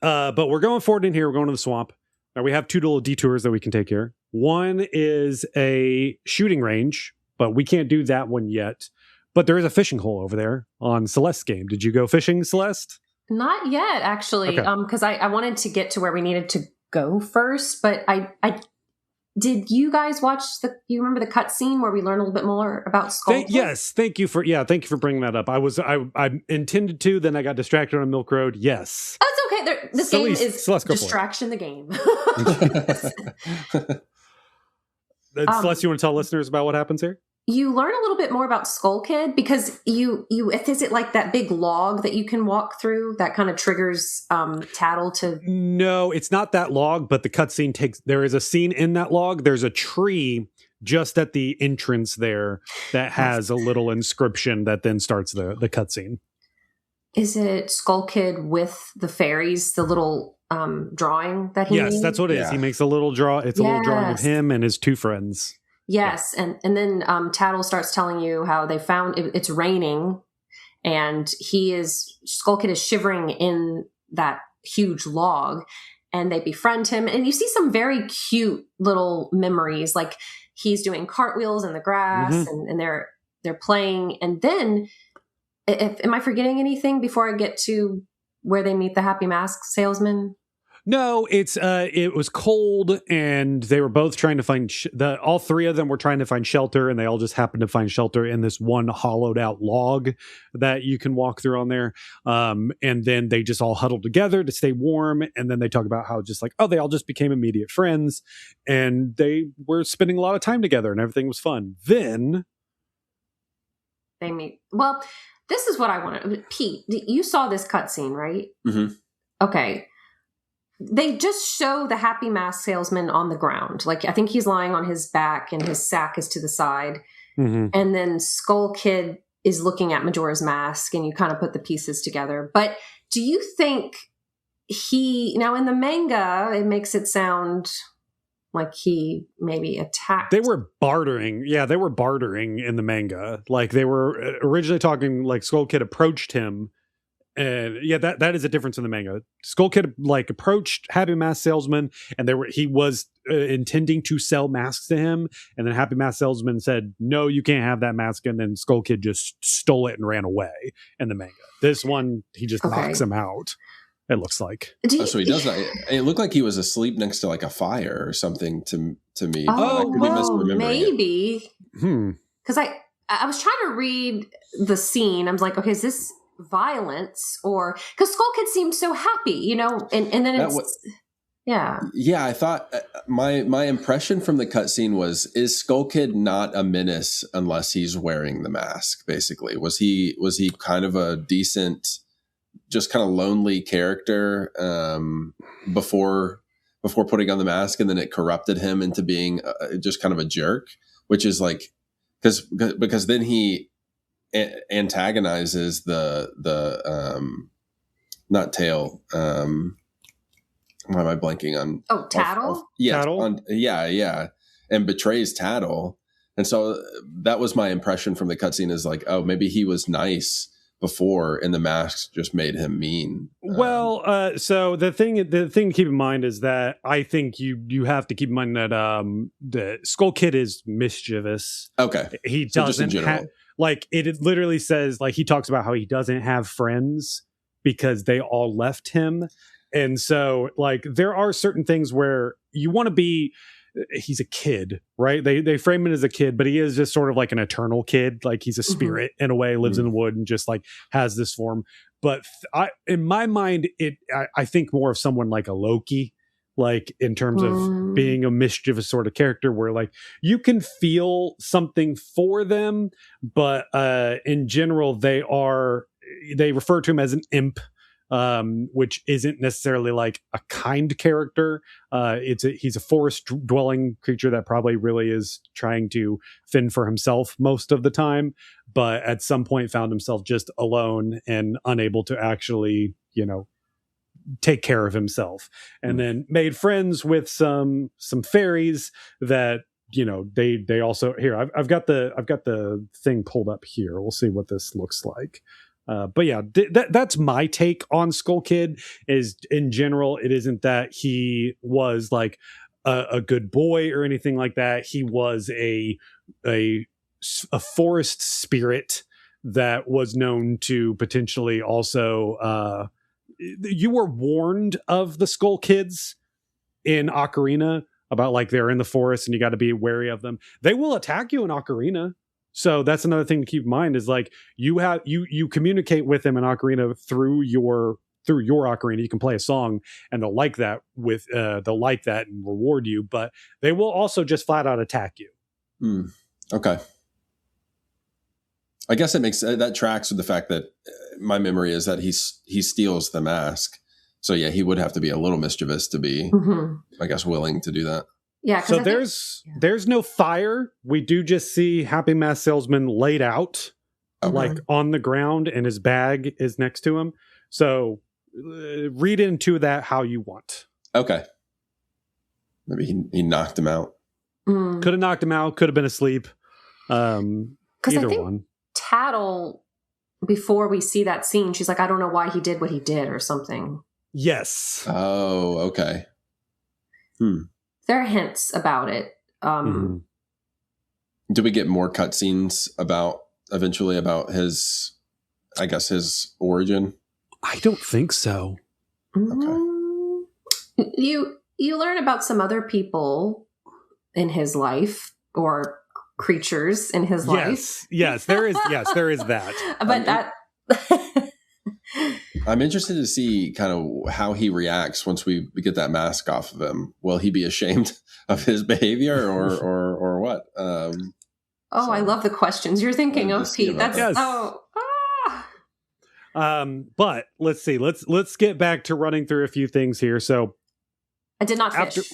A: But we're going forward in here. We're going to the swamp. Now we have 2 little detours that we can take here. One is a shooting range, but we can't do that one yet. But there is a fishing hole over there on Celeste's game. Did you go fishing, Celeste?
B: Not yet, actually.
A: Okay.
B: Because I wanted to get to where we needed to go first, but I did you guys watch you remember the cutscene where we learn a little bit more about Skull?
A: Yes, thank you for bringing that up. I intended to, then I got distracted on Milk Road. Yes.
B: That's okay. This game is
A: Celeste,
B: distraction the game.
A: Celeste, you want to tell listeners about what happens here?
B: You learn a little bit more about Skull Kid because is it like that big log that you can walk through that kind of triggers Tattle to?
A: No, it's not that log, but the cutscene there is a scene in that log. There's a tree just at the entrance there that has a little inscription that then starts the cutscene.
B: Is it Skull Kid with the fairies, the little drawing that he made?
A: Yes, that's what it is. He makes a little It's a little drawing of him and his 2 friends.
B: Yes, yeah. and then Tattle starts telling you how they found it's raining, and Skull Kid is shivering in that huge log, and they befriend him, and you see some very cute little memories, like he's doing cartwheels in the grass, and they're playing, and then am I forgetting anything before I get to where they meet the Happy Mask salesman?
A: No, it was cold, and they were both trying to find all three of them were trying to find shelter, and they all just happened to find shelter in this one hollowed out log that you can walk through on there. And then they just all huddled together to stay warm, and then they talk about how just like, oh, they all just became immediate friends, and they were spending a lot of time together, and everything was fun. Then
B: they meet. Well, this is what I want. Pete, you saw this cutscene, right?
C: Mm-hmm.
B: Okay. They just show the happy mask salesman on the ground. Like, I think he's lying on his back and his sack is to the side.
A: mm-hmm.
B: And then Skull Kid is looking at Majora's mask, and you kind of put the pieces together. But do you think now in the manga, it makes it sound like he maybe attacked.
A: They were bartering. Yeah, they were bartering in the manga. Like, they were originally talking, like, Skull Kid approached him. And yeah, that is a difference in the manga. Skull Kid like approached Happy Mask Salesman, and he was intending to sell masks to him, and then Happy Mask Salesman said, "No, you can't have that mask," and then Skull Kid just stole it and ran away. In the manga, this one he just knocks him out. It looks like.
C: So he does that. It looked like he was asleep next to like a fire or something to me.
B: Oh, well, maybe. Because I was trying to read the scene. I was like, okay, is this violence? Or because Skull Kid seemed so happy, you know, and then I thought my impression from the cutscene was, is Skull Kid not a menace unless he's wearing the mask? Basically, was he kind of a decent, just kind of lonely character before putting on the mask, and then it corrupted him into being just kind of a jerk, which is like because then he antagonizes the not Tail. Why am I blanking on? Oh, Tattle?
A: Tattle?
C: Yeah. And betrays Tattle. And so that was my impression from the cutscene, is like, oh, maybe he was nice before and the mask just made him mean.
A: Well, so the thing to keep in mind is that I think you have to keep in mind that the Skull Kid is mischievous.
C: Okay.
A: He doesn't have, like, it literally says, like, he talks about how he doesn't have friends because they all left him. And so, like, there are certain things where you want to be, he's a kid, right? They frame it as a kid, but he is just sort of like an eternal kid. Like, he's a spirit in a way, lives in the wood and just like has this form. But in my mind, I think more of someone like a Loki, like in terms of being a mischievous sort of character where like you can feel something for them, but in general, they refer to him as an imp. Which isn't necessarily like a kind character. He's a forest dwelling creature that probably really is trying to fend for himself most of the time, but at some point found himself just alone and unable to actually, take care of himself, and then made friends with some fairies that, they also here. I've got the thing pulled up here. We'll see what this looks like. But yeah, that's my take on Skull Kid. Is in general, it isn't that he was like a good boy or anything like that. He was a forest spirit that was known to potentially also. You were warned of the Skull Kids in Ocarina about, like, they're in the forest and you got to be wary of them. They will attack you in Ocarina. So that's another thing to keep in mind, is like you communicate with them in Ocarina through your Ocarina. You can play a song and they'll like that and reward you, but they will also just flat out attack you.
C: Okay. I guess that tracks with the fact that my memory is that he steals the mask. So yeah, he would have to be a little mischievous to be, I guess, willing to do that.
B: Yeah.
A: So there's no fire. We do just see Happy Mask Salesman laid out, like on the ground, and his bag is next to him. So read into that how you want.
C: Okay. Maybe he knocked him out.
A: Could have knocked him out. Could have been asleep. Either one.
B: Tattle, before we see that scene, she's like, I don't know why he did what he did or something.
A: Yes.
C: Oh, okay.
B: There are hints about it.
C: Do we get more cutscenes eventually about his origin?
A: I don't think so.
C: Okay.
B: You learn about some other people in his life, or creatures in his life.
A: Yes, there is. Yes, there is that.
B: But
C: I'm interested to see kind of how he reacts once we get that mask off of him. Will he be ashamed of his behavior or what?
B: I love the questions you're thinking of, Pete. That's
A: yes. But let's see. Let's get back to running through a few things here. So
B: I did not fish.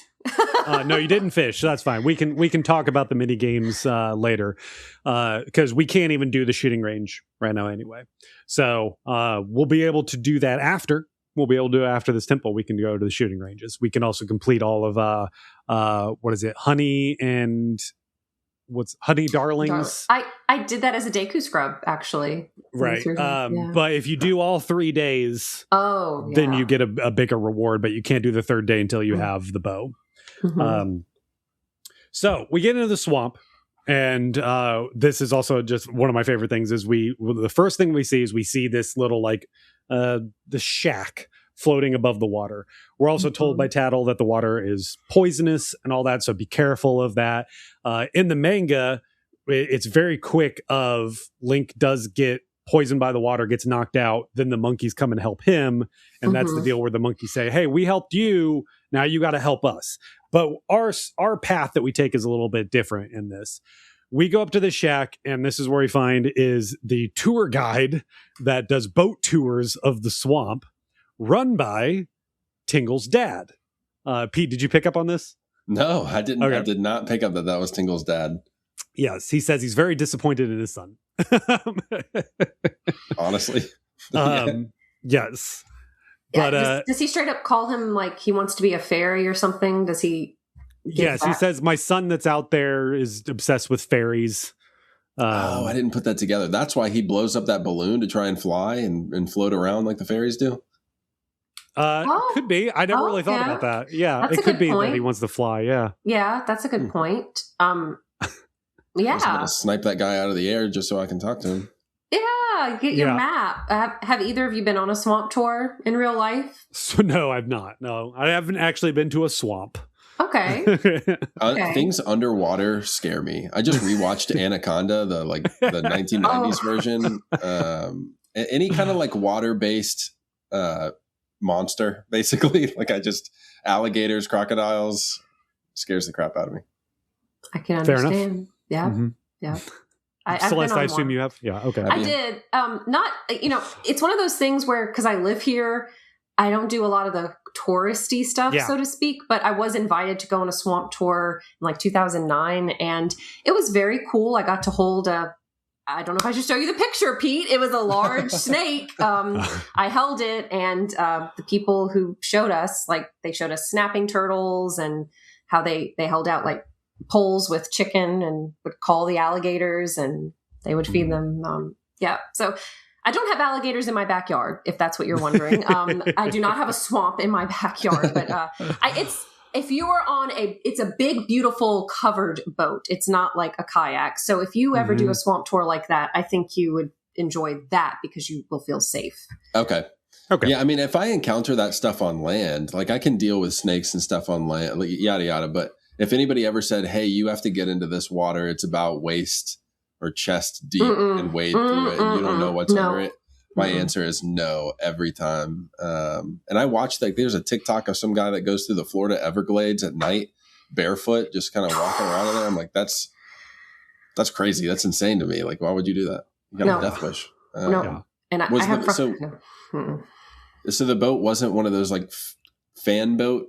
A: No, you didn't fish. So that's fine. We can talk about the mini games later, because we can't even do the shooting range right now anyway. So we'll be able to do that after. We'll be able to do it after this temple. We can go to the shooting ranges. We can also complete all of what is it? Honey Darlings.
B: I did that as a Deku scrub, actually.
A: Right. But if you do all 3 days, then you get a bigger reward, but you can't do the third day until you have the bow. Mm-hmm. So we get into the swamp, and this is also just one of my favorite things. Is the first thing we see this little the shack floating above the water. We're also told by Tattle that the water is poisonous and all that, so be careful of that. In the manga, it's very quick of Link does get poisoned by the water, gets knocked out, then the monkeys come and help him, and that's the deal where the monkeys say, hey, we helped you, now you got to help us. But our path that we take is a little bit different in this. We go up to the shack, and this is where we find is the tour guide that does boat tours of the swamp, run by Tingle's dad. Pete, did you pick up on this?
C: No, I didn't. Okay. I did not pick up that was Tingle's dad.
A: Yes, he says he's very disappointed in his son.
C: Honestly.
A: Yes.
B: But does he straight up call him like he wants to be a fairy or something? Does he?
A: Yes, he says my son that's out there is obsessed with fairies.
C: I didn't put that together. That's why he blows up that balloon to try and fly and float around like the fairies do.
A: Could be. I never really thought about that. Yeah,
B: that's
A: it could be that he wants to fly. Yeah.
B: Yeah, that's a good point. Yeah.
C: I'm gonna snipe that guy out of the air just so I can talk to him.
B: Yeah, get your map. Have either of you been on a swamp tour in real life?
A: So no, I've not. No, I haven't actually been to a swamp.
B: Okay.
C: Things underwater scare me. I just rewatched Anaconda, the 1990s version. Any kind of like water-based monster, basically. Alligators, crocodiles, scares the crap out of me.
B: I can understand. Yeah. Mm-hmm. Yeah.
A: Celeste, I assume you have? Yeah. Okay.
B: I did. Not, it's one of those things where, because I live here, I don't do a lot of the touristy stuff, so to speak, but I was invited to go on a swamp tour in 2009, and it was very cool. I got to hold I don't know if I should show you the picture, Pete. It was a large snake. I held it, and the people who showed us, they showed us snapping turtles and how they held out poles with chicken and would call the alligators and they would feed them. So I don't have alligators in my backyard, if that's what you're wondering. I do not have a swamp in my backyard, but if you are on it's a big, beautiful covered boat. It's not like a kayak. So if you ever do a swamp tour like that, I think you would enjoy that because you will feel safe.
C: Okay. Yeah, I mean, if I encounter that stuff on land, I can deal with snakes and stuff on land, yada, yada. But if anybody ever said, hey, you have to get into this water, it's about waist or chest deep and wade through it, and you don't know what's under it, my answer is no every time. And I watched there's a TikTok of some guy that goes through the Florida Everglades at night barefoot, just kind of walking around in there. I'm like, that's crazy. That's insane to me. Why would you do that? You got a death wish.
B: No. And I have
C: so the boat wasn't one of those fan boat.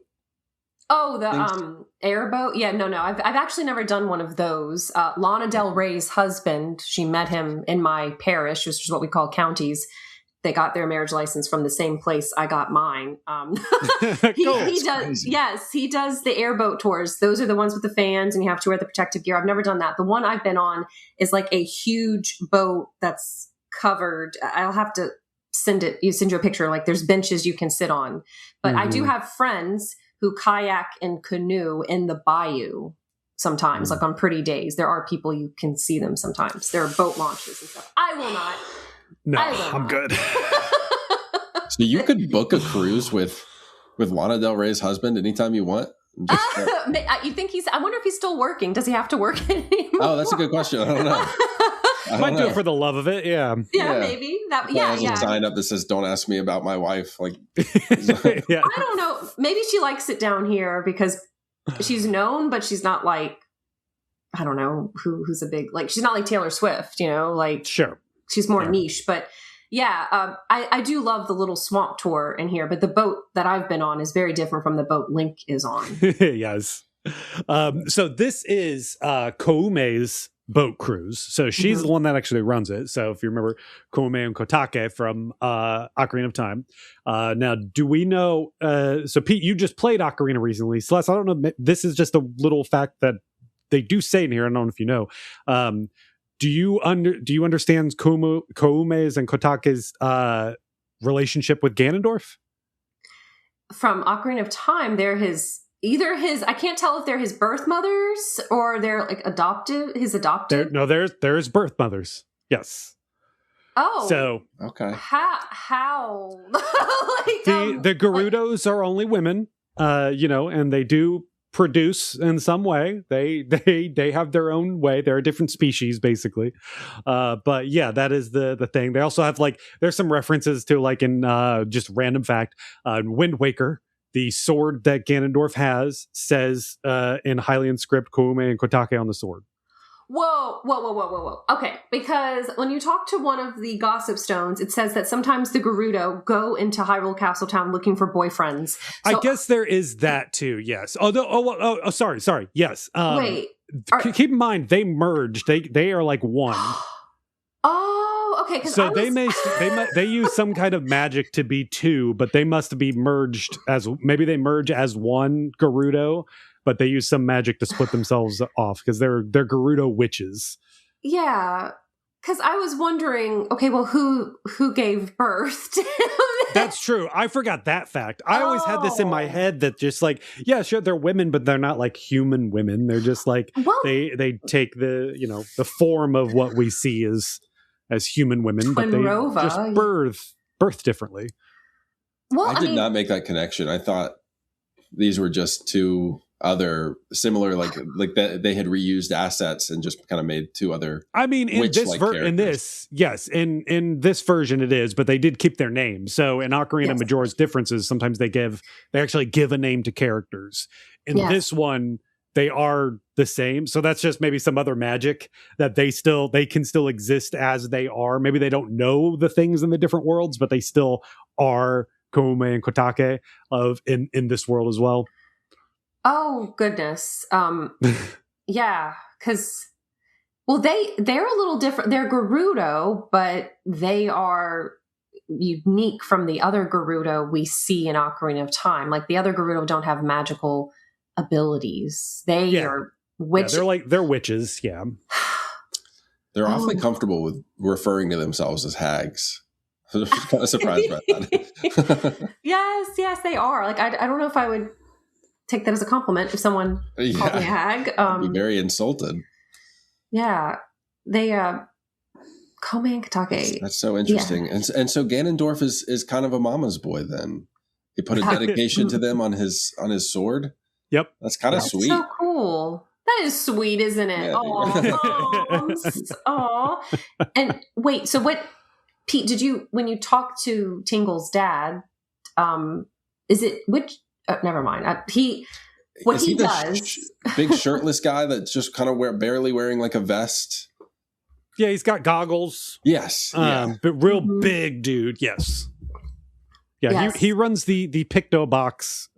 B: Oh, the airboat? Yeah, no. I've actually never done one of those. Lana Del Rey's husband, she met him in my parish, which is what we call counties. They got their marriage license from the same place I got mine. He does. Yes, he does the airboat tours. Those are the ones with the fans, and you have to wear the protective gear. I've never done that. The one I've been on is a huge boat that's covered. I'll have to send you a picture. There's benches you can sit on. But I do have friends who kayak and canoe in the bayou sometimes, on pretty days. There are people you can see them sometimes. There are boat launches and stuff. I will not.
A: No, I'm good.
C: So you could book a cruise with with Lana Del Rey's husband anytime you want? Just,
B: You think I wonder if he's still working. Does he have to work anymore?
C: oh, that's a good question. I don't know.
A: Might do it for the love of it. Yeah.
B: Yeah, maybe.
C: There's a sign up that says, "Don't ask me about my wife." Like,
A: Yeah.
B: I don't know. Maybe she likes it down here because she's known, but she's not like, I don't know who's a big, like, she's not like Taylor Swift, like,
A: Sure.
B: she's more niche. But yeah, I do love the little swamp tour in here, but the boat that I've been on is very different from the boat Link is on.
A: Yes. So this is Koume's boat cruise. So she's the one that actually runs it. So if you remember Koume and Kotake from Ocarina of Time. Now, do we know? So Pete, you just played Ocarina recently. Celeste, I don't know. This is just a little fact that they do say in here. I don't know if you know. Do you understand Koume's and Kotake's relationship with Ganondorf?
B: From Ocarina of Time, they're I can't tell if they're his birth mothers or they're like his adopted.
A: There's birth mothers. Yes.
B: Oh.
A: So
C: okay.
B: How?
A: The Gerudos are only women, and they do produce in some way. They have their own way. They're a different species, basically. But yeah, that is the thing. They also have there's some references to in just random fact, Wind Waker. The sword that Ganondorf has says in Hylian script, Koume and Kotake on the sword.
B: Whoa. Okay, because when you talk to one of the gossip stones, it says that sometimes the Gerudo go into Hyrule Castle Town looking for boyfriends. So,
A: I guess there is that too, yes. Sorry. Yes.
B: Wait.
A: Keep in mind, they merged. They are like one.
B: Oh, okay.
A: So they use some kind of magic to be two, but they must be merged maybe they merge as one Gerudo, but they use some magic to split themselves off because they're Gerudo witches.
B: Yeah, because I was wondering, okay, well, who gave birth to him?
A: That's true. I forgot that fact. I always had this in my head that just yeah, sure, they're women, but they're not like human women. They're just they take the form of what we see as human women, but they just birth differently.
C: Well, I did not make that connection. I thought these were just two other similar, like that they had reused assets and just kind of made two other. I mean, in this
A: version it is, but they did keep their name. So in Ocarina, Majora's differences, sometimes they actually give a name to characters. In this one, they are the same. So that's just maybe some other magic that they can still exist as they are. Maybe they don't know the things in the different worlds, but they still are Koume and Kotake in this world as well.
B: Oh goodness. Yeah, because they're a little different. They're Gerudo, but they are unique from the other Gerudo we see in Ocarina of Time. Like the other Gerudo don't have magical abilities. They are witches.
A: Yeah, they're witches. Yeah,
C: they're awfully comfortable with referring to themselves as hags. I was kind of surprised by that.
B: Yes, they are. Like I don't know if I would take that as a compliment if someone called me a hag.
C: I'd be very insulted.
B: Yeah, they Koume and Kotake.
C: That's so interesting. Yeah. And so Ganondorf is kind of a mama's boy then. He put a dedication to them on his sword.
A: Yep.
C: That's kind of sweet.
B: So cool. That is sweet, isn't it?
C: Yeah.
B: Aw. And wait, so what, Pete, when you talked to Tingle's dad, is it which never mind. He does.
C: Big shirtless guy that's just kind of barely wearing like a vest.
A: Yeah, he's got goggles.
C: Yes.
A: But real big dude. Yes. Yeah, yes. He runs the Picto Box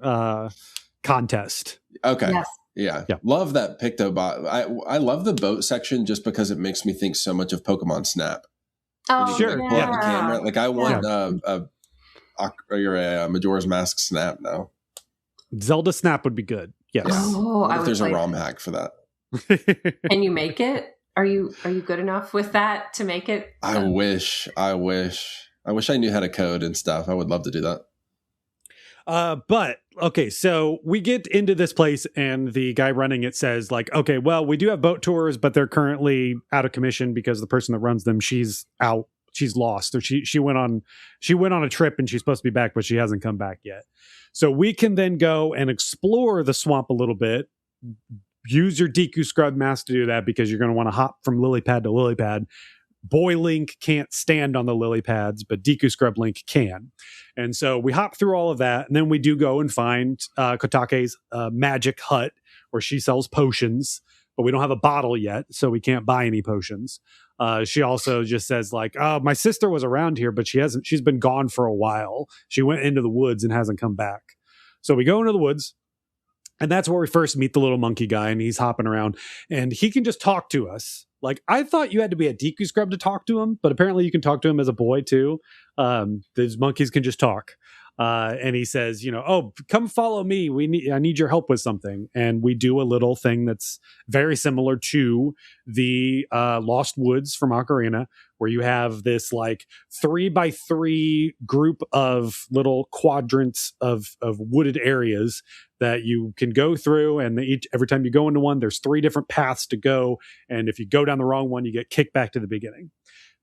A: contest.
C: Okay.
B: Yes.
C: Yeah. Love that Picto Box. I love the boat section just because it makes me think so much of Pokemon Snap.
B: Oh,
A: sure.
C: Pull out the camera. Like I want a Majora's Mask Snap now.
A: Zelda Snap would be good. Yes.
B: Oh,
C: if there's a ROM hack for that.
B: Can you make it? Are you good enough with that to make it?
C: I wish I knew how to code and stuff. I would love to do that.
A: But okay, so we get into this place and the guy running it says okay, well, we do have boat tours, but they're currently out of commission because the person that runs them, she's out she's lost, or she went on a trip and she's supposed to be back, but she hasn't come back yet. So we can then go and explore the swamp a little bit. Use your Deku scrub mask to do that, because you're going to want to hop from lily pad to lily pad. Boy Link can't stand on the lily pads, but Deku Scrub Link can. And so we hop through all of that, and then we do go and find Kotake's magic hut, where she sells potions, but we don't have a bottle yet, so we can't buy any potions. She also just says like, "Oh, my sister was around here, but she's been gone for a while. She went into the woods and hasn't come back." So we go into the woods, and that's where we first meet the little monkey guy, and he's hopping around, and he can just talk to us. Like, I thought you had to be a Deku Scrub to talk to him, but apparently you can talk to him as a boy too. These monkeys can just talk. And he says, "Oh, come follow me. I need your help with something." And we do a little thing that's very similar to the Lost Woods from Ocarina, where you have this like 3x3 group of little quadrants of wooded areas that you can go through. And every time you go into one, there's 3 different paths to go. And if you go down the wrong one, you get kicked back to the beginning.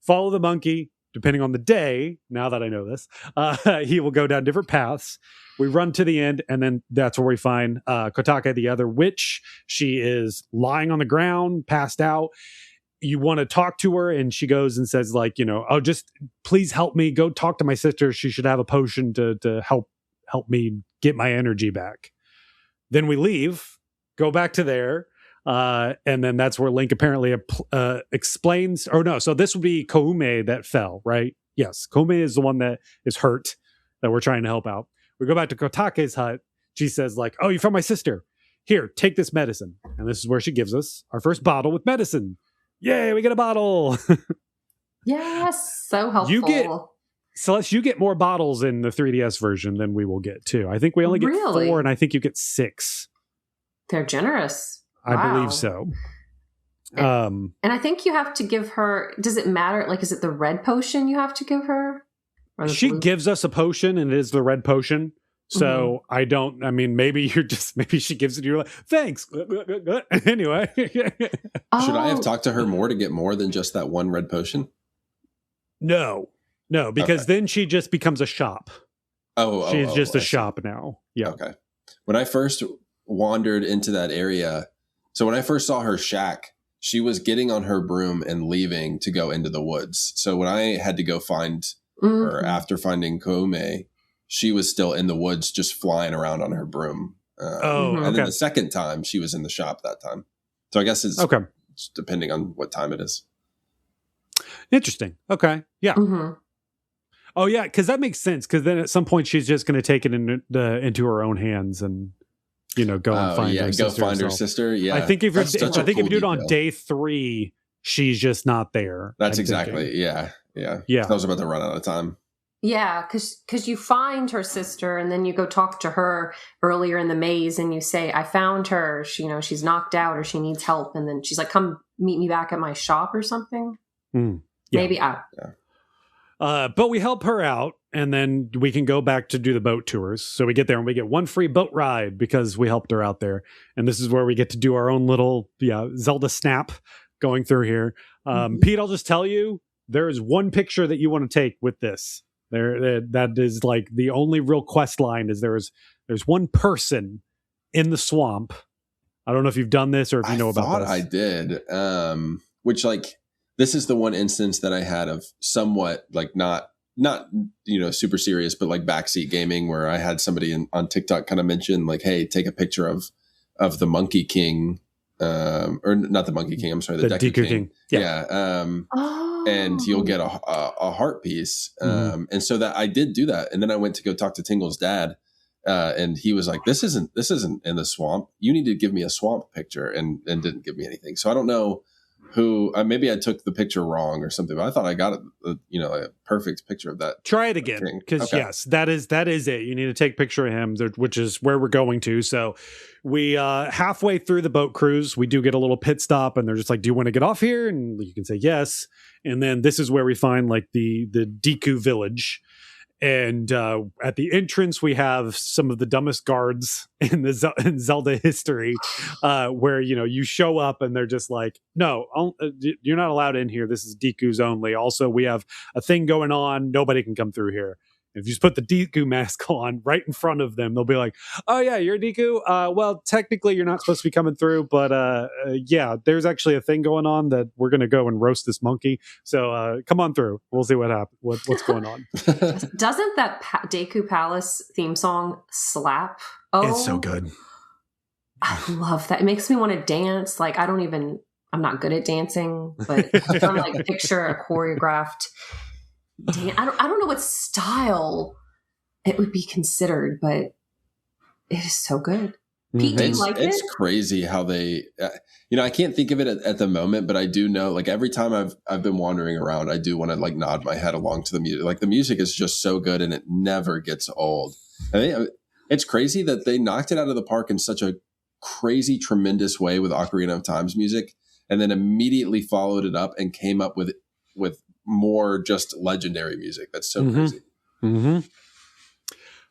A: Follow the monkey. Depending on the day, now that I know this, he will go down different paths. We run to the end, and then that's where we find Kotake, the other witch. She is lying on the ground, passed out. You want to talk to her, and she goes and says, like, "Oh, just please help me. Go talk to my sister. She should have a potion to help me get my energy back." Then we leave, go back to there. And then that's where Link apparently explains, or no, so this would be Koume that fell, right? Yes, Koume is the one that is hurt that we're trying to help out. We go back to Kotake's hut. She says like, "Oh, you found my sister. Here, take this medicine." And this is where she gives us our first bottle with medicine. Yay, we get a bottle.
B: Yes, so helpful.
A: Celeste, you get more bottles in the 3DS version than we will get too. I think we only get 4, and I think you get 6.
B: They're generous.
A: I believe so.
B: And I think you have to give her, does it matter? Like, is it the red potion you have to give her?
A: She gives us a potion, and it is the red potion. So maybe she gives it to you. Like, thanks. Anyway.
C: Should I have talked to her more to get more than just that one red potion?
A: No, because then she just becomes a shop. She's just a shop now. Yeah.
C: Okay. When I first wandered into that area, so when I first saw her shack, she was getting on her broom and leaving to go into the woods. So when I had to go find her after finding Koume, she was still in the woods, just flying around on her broom. And then the second time, she was in the shop that time. So I guess it's depending on what time it is.
A: Interesting. Okay. Yeah. Mm-hmm. Oh, yeah, because that makes sense. Because then at some point, she's just going to take it into her own hands and go and find her sister.
C: Go find her sister. Yeah,
A: I think if you do it on day 3, she's just not there.
C: That's exactly. Yeah. I was about to run out of time.
B: Yeah, because you find her sister, and then you go talk to her earlier in the maze, and you say, "I found her. She's knocked out, or she needs help." And then she's like, "Come meet me back at my shop or something." Maybe.
A: But we help her out, and then we can go back to do the boat tours. So we get there and we get 1 free boat ride because we helped her out there. And this is where we get to do our own little Zelda snap going through here. Pete, I'll just tell you, there is one picture that you want to take with this. That is like the only real quest line is there's one person in the swamp. I don't know if you've done this or if you know about this.
C: I did. Which this is the one instance that I had of somewhat like not super serious, but like backseat gaming, where I had somebody on TikTok kind of mention like, "Hey, take a picture of the Monkey King, or not the Monkey King. I'm sorry, the Deku King. Yeah. And you'll get a heart piece. And so that I did do that, and then I went to go talk to Tingle's dad, and he was like, "This isn't in the swamp. You need to give me a swamp picture," and didn't give me anything. So I don't know who. Maybe I took the picture wrong or something, but I thought I got a perfect picture of that.
A: Try it again, because yes, that is it. You need to take a picture of him, which is where we're going to. So we halfway through the boat cruise, we do get a little pit stop, and they're just like, "Do you want to get off here?" And you can say yes. And then this is where we find like the Deku village. And at the entrance, we have some of the dumbest guards in the in Zelda history, where you show up and they're just like, "No, you're not allowed in here. This is Deku's only. Also, we have a thing going on. Nobody can come through here." If you just put the Deku mask on right in front of them, they'll be like, "Oh yeah, you're Deku. Well, technically, you're not supposed to be coming through, but yeah, there's actually a thing going on that we're gonna go and roast this monkey. So come on through. We'll see what happens. What's going on."
B: Doesn't that Deku Palace theme song slap? Oh,
A: it's so good.
B: I love that. It makes me want to dance. Like I'm not good at dancing, but I'm trying to like picture a choreographed. I don't know what style it would be considered, but it is so good. Pete, do you like it?
C: It's crazy how they, I can't think of it at the moment, but I do know, like every time I've been wandering around, I do want to like nod my head along to the music. Like the music is just so good and it never gets old. I think it's crazy that they knocked it out of the park in such a crazy, tremendous way with Ocarina of Time's music, and then immediately followed it up and came up with more just legendary music. That's so crazy.
A: Mm-hmm.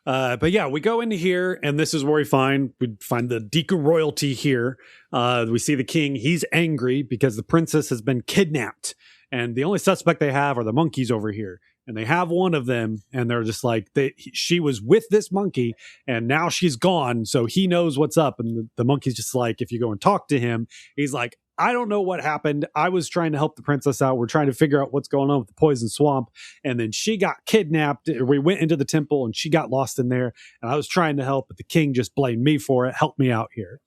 A: But yeah, we go into here, and this is where we find the Deku royalty here. We see the king. He's angry because the princess has been kidnapped, and the only suspect they have are the monkeys over here. And they have one of them, and they're just like, she was with this monkey, and now she's gone, so he knows what's up. And the monkey's just like, if you go and talk to him, he's like, I don't know what happened. I was trying to help the princess out. We're trying to figure out what's going on with the poison swamp. And then she got kidnapped. We went into the temple and she got lost in there. And I was trying to help, but the king just blamed me for it. Help me out here.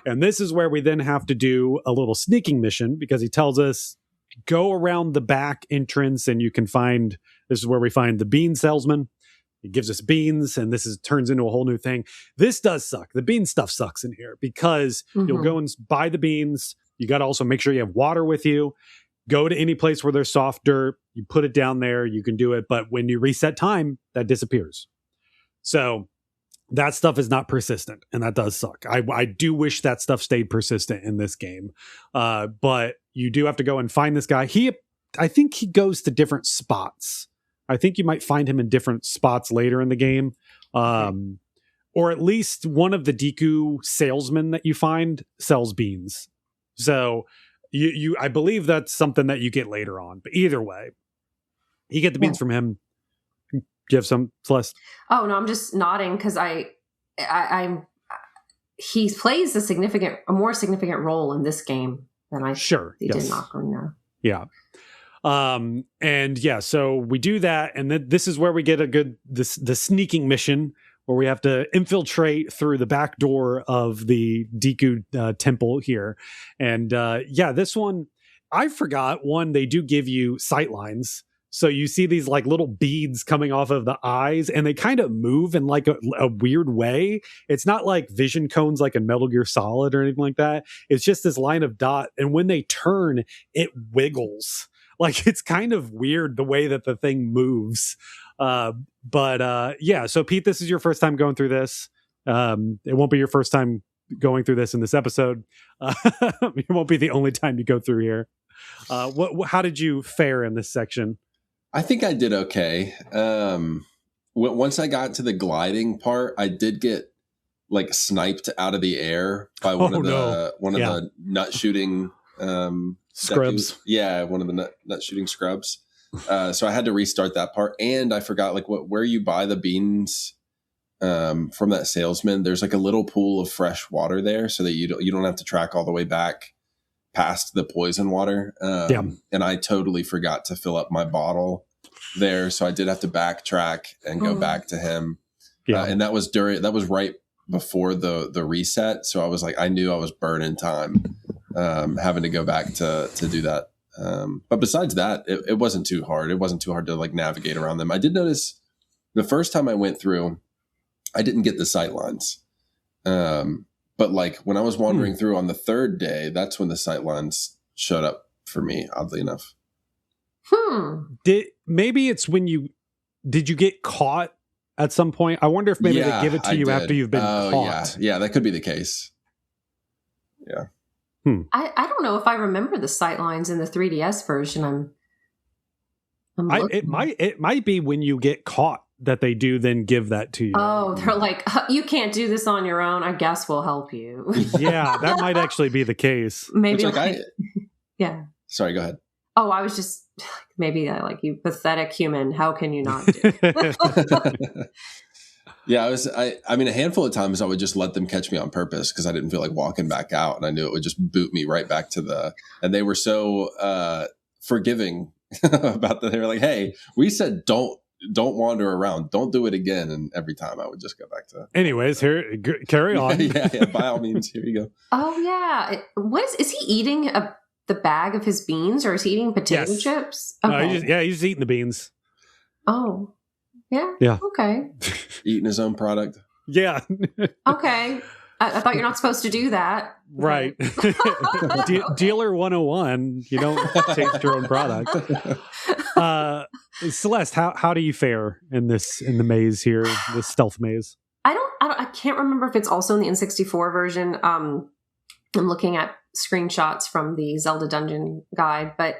A: And this is where we then have to do a little sneaking mission, because he tells us, go around the back entrance and you can find, this is where we find the bean salesman. He gives us beans, and turns into a whole new thing. This does suck. The bean stuff sucks in here because you'll go and buy the beans. You got to also make sure you have water with you. Go to any place where there's soft dirt. You put it down there. You can do it. But when you reset time, that disappears. So that stuff is not persistent, and that does suck. I do wish that stuff stayed persistent in this game. But you do have to go and find this guy. I think he goes to different spots. I think you might find him in different spots later in the game. Or at least one of the Deku salesmen that you find sells beans. So I believe that's something that you get later on. But either way, you get the beans from him. Do you have some, Celeste?
B: Oh no, I'm just nodding because he plays a more significant role in this game than I did in Ocarina.
A: Yeah. And yeah, so we do that, and then this is where we get the sneaking mission, where we have to infiltrate through the back door of the Deku temple here. And this one, I forgot, they do give you sight lines. So you see these like little beads coming off of the eyes, and they kind of move in like a weird way. It's not like vision cones like in Metal Gear Solid or anything like that. It's just this line of dot, and when they turn, it wiggles. Like, it's kind of weird the way that the thing moves. So Pete, this is your first time going through this. It won't be your first time going through this in this episode. It won't be the only time you go through here. How did you fare in this section?
C: I think I did okay. Once I got to the gliding part, I did get like sniped out of the air by one of the nut shooting
A: scrubs.
C: One of the nut shooting scrubs. So I had to restart that part, and I forgot like where you buy the beans from that salesman. There's like a little pool of fresh water there, so that you don't have to track all the way back past the poison water. And I totally forgot to fill up my bottle there, so I did have to backtrack and go back to him. And that was right before the reset, so I was like, I knew I was burning time having to go back to do that. But besides that, it wasn't too hard. It wasn't too hard to like navigate around them. I did notice the first time I went through, I didn't get the sight lines. But like when I was wandering through on the third day, that's when the sight lines showed up for me, oddly enough.
A: Maybe it's when did you get caught at some point? I wonder if maybe they give it to you after you've been caught.
C: Yeah, that could be the case. Yeah.
B: I don't know if I remember the sight lines in the 3DS version.
A: It might be when you get caught that they do then give that to you.
B: Oh, they're like, you can't do this on your own. I guess we'll help you.
A: Yeah, that might actually be the case.
B: Maybe.
C: Which,
B: yeah.
C: Sorry, go ahead.
B: Oh, I was just maybe like, you pathetic human. How can you not do?
C: Yeah, I mean, a handful of times I would just let them catch me on purpose because I didn't feel like walking back out, and I knew it would just boot me right back to and they were so forgiving about that. They were like, "Hey, we said don't wander around, don't do it again," and every time I would just go back to.
A: Anyways, here, carry on.
C: Yeah, by all means, here you go.
B: Oh yeah, is he eating the bag of his beans, or is he eating potato chips?
A: Okay. He's just eating the beans.
B: Oh. Yeah.
A: Yeah.
B: Okay.
C: Eating his own product.
A: Yeah.
B: Okay. I thought you're not supposed to do that.
A: Right. Dealer 101. You don't taste your own product. Celeste, how do you fare in the maze here, the stealth maze?
B: I can't remember if it's also in the N64 version. I'm looking at screenshots from the Zelda Dungeon Guide, but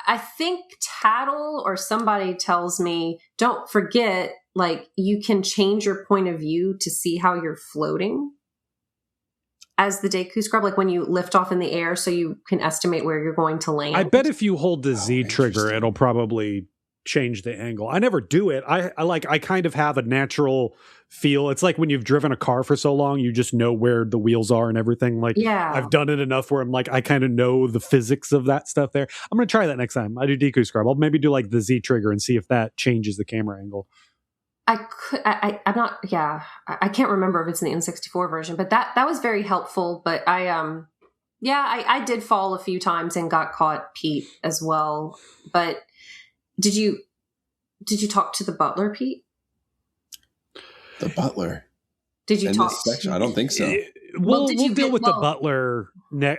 B: I think Tattle or somebody tells me, don't forget, like, you can change your point of view to see how you're floating as the Deku Scrub, like when you lift off in the air, so you can estimate where you're going to land.
A: I bet if you hold the Z trigger, it'll probably change the angle. I never do it. I kind of have a natural feel. It's like when you've driven a car for so long, you just know where the wheels are and everything. Like,
B: yeah.
A: I've done it enough where I'm like, I kind of know the physics of that stuff there. I'm going to try that next time I do Deku Scrub. I'll maybe do like the Z trigger and see if that changes the camera angle.
B: I'm not, I can't remember if it's in the N64 version, but that was very helpful. But I did fall a few times and got caught, Pete, as well. But did you talk to the butler, Pete?
C: The butler?
B: Did you talk?
C: This section? I don't think so.
A: We'll deal with the butler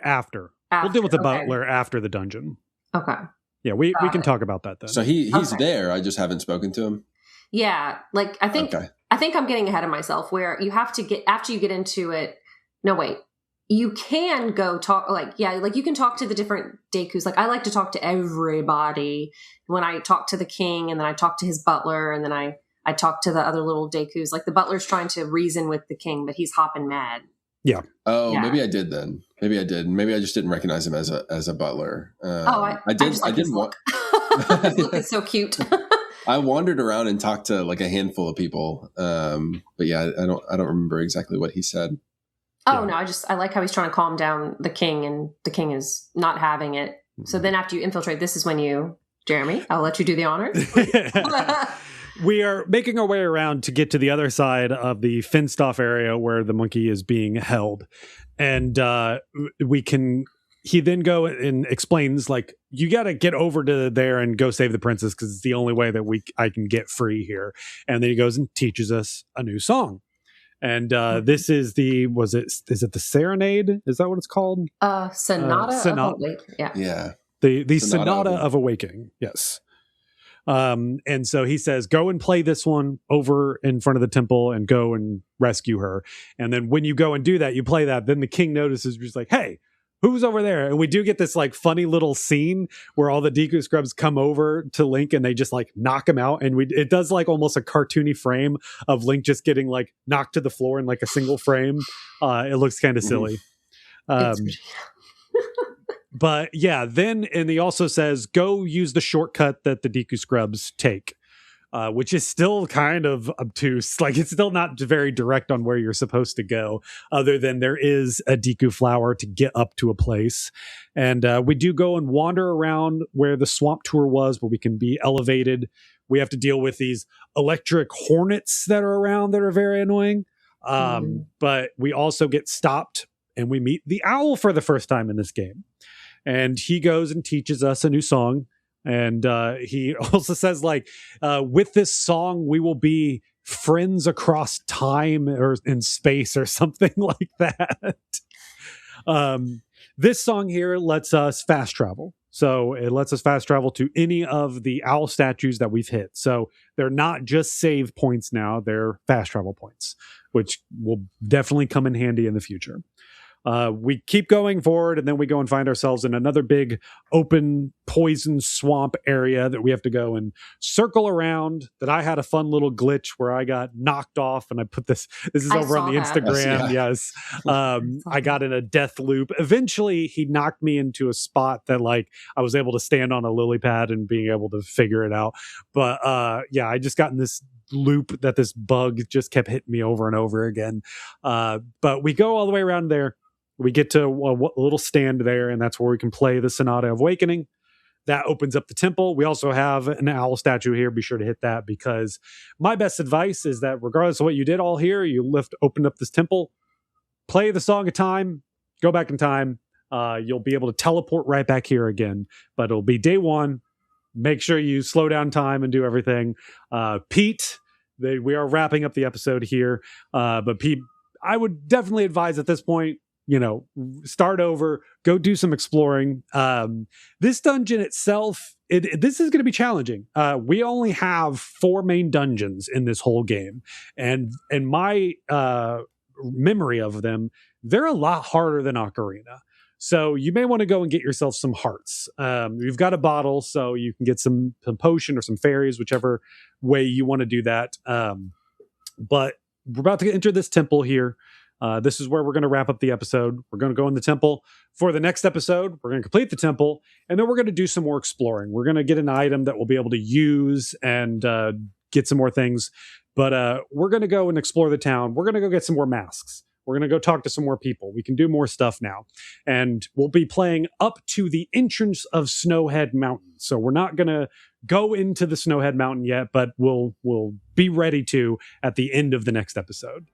A: after. We'll deal with the
B: okay.
A: butler after the dungeon.
B: Okay.
A: Yeah, we can talk about that then.
C: So he's there. I just haven't spoken to him.
B: Yeah, like I think I'm getting ahead of myself. Where you have to get after you get into it. No, wait. You can go talk, like you can talk to the different Dekus. Like, I like to talk to everybody. When I talk to the king, and then I talk to his butler, and then I talk to the other little Dekus. Like, the butler's trying to reason with the king, but he's hopping mad.
A: Yeah.
C: Oh, yeah. Maybe I did then. Maybe I did. Maybe I just didn't recognize him as a butler.
B: I did. I didn't want. His look is so cute.
C: I wandered around and talked to like a handful of people, but yeah, I don't remember exactly what he said.
B: Oh no, I like how he's trying to calm down the king, and the king is not having it. Mm-hmm. So then after you infiltrate, this is when Jeremy, I'll let you do the honors.
A: We are making our way around to get to the other side of the fenced off area where the monkey is being held. And he then go and explains, like, you got to get over to there and go save the princess because it's the only way that I can get free here. And then he goes and teaches us a new song. And this is is it the Serenade? Is that what it's called?
B: Sonata.
C: Yeah.
A: The Sonata of Awakening. Yes. And so he says, go and play this one over in front of the temple and go and rescue her. And then when you go and do that, you play that. Then the king notices, he's like, hey, who's over there? And we do get this like funny little scene where all the Deku Scrubs come over to Link and they just like knock him out. And it does like almost a cartoony frame of Link just getting like knocked to the floor in like a single frame. It looks kind of silly. But yeah, and he also says, go use the shortcut that the Deku Scrubs take, which is still kind of obtuse. Like, it's still not very direct on where you're supposed to go, other than there is a Deku flower to get up to a place. And we do go and wander around where the swamp tour was, where we can be elevated. We have to deal with these electric hornets that are around that are very annoying. But we also get stopped and we meet the owl for the first time in this game. And he goes and teaches us a new song. And he also says, like, with this song, we will be friends across time or in space or something like that. This song here lets us fast travel. So it lets us fast travel to any of the owl statues that we've hit. So they're not just save points now, they're fast travel points, which will definitely come in handy in the future. We keep going forward, and then we go and find ourselves in another big open poison swamp area that we have to go and circle around. That I had a fun little glitch where I got knocked off, and I put this is
B: I
A: over on the
B: saw that.
A: Instagram. Yes. I got in a death loop. Eventually he knocked me into a spot that like I was able to stand on a lily pad and being able to figure it out. But yeah, I just got in this loop that this bug just kept hitting me over and over again. But we go all the way around there. We get to a little stand there, and that's where we can play the Sonata of Awakening. That opens up the temple. We also have an owl statue here. Be sure to hit that, because my best advice is that regardless of what you did all here, you open up this temple, play the Song of Time, go back in time. You'll be able to teleport right back here again, but it'll be day one. Make sure you slow down time and do everything. Pete, we are wrapping up the episode here, but Pete, I would definitely advise at this point, start over, go do some exploring. This dungeon itself, this is going to be challenging. We only have 4 main dungeons in this whole game, and my memory of them, they're a lot harder than Ocarina. So you may want to go and get yourself some hearts. You've got a bottle, so you can get some potion or some fairies, whichever way you want to do that. But we're about to enter this temple here. This is where we're going to wrap up the episode. We're going to go in the temple. For the next episode, we're going to complete the temple, and then we're going to do some more exploring. We're going to get an item that we'll be able to use and get some more things. But we're going to go and explore the town. We're going to go get some more masks. We're going to go talk to some more people. We can do more stuff now. And we'll be playing up to the entrance of Snowhead Mountain. So we're not going to go into the Snowhead Mountain yet, but we'll be ready to at the end of the next episode.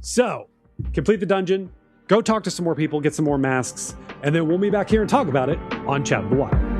A: So complete the dungeon, go talk to some more people, get some more masks, and then we'll be back here and talk about it on Chat of the Wild.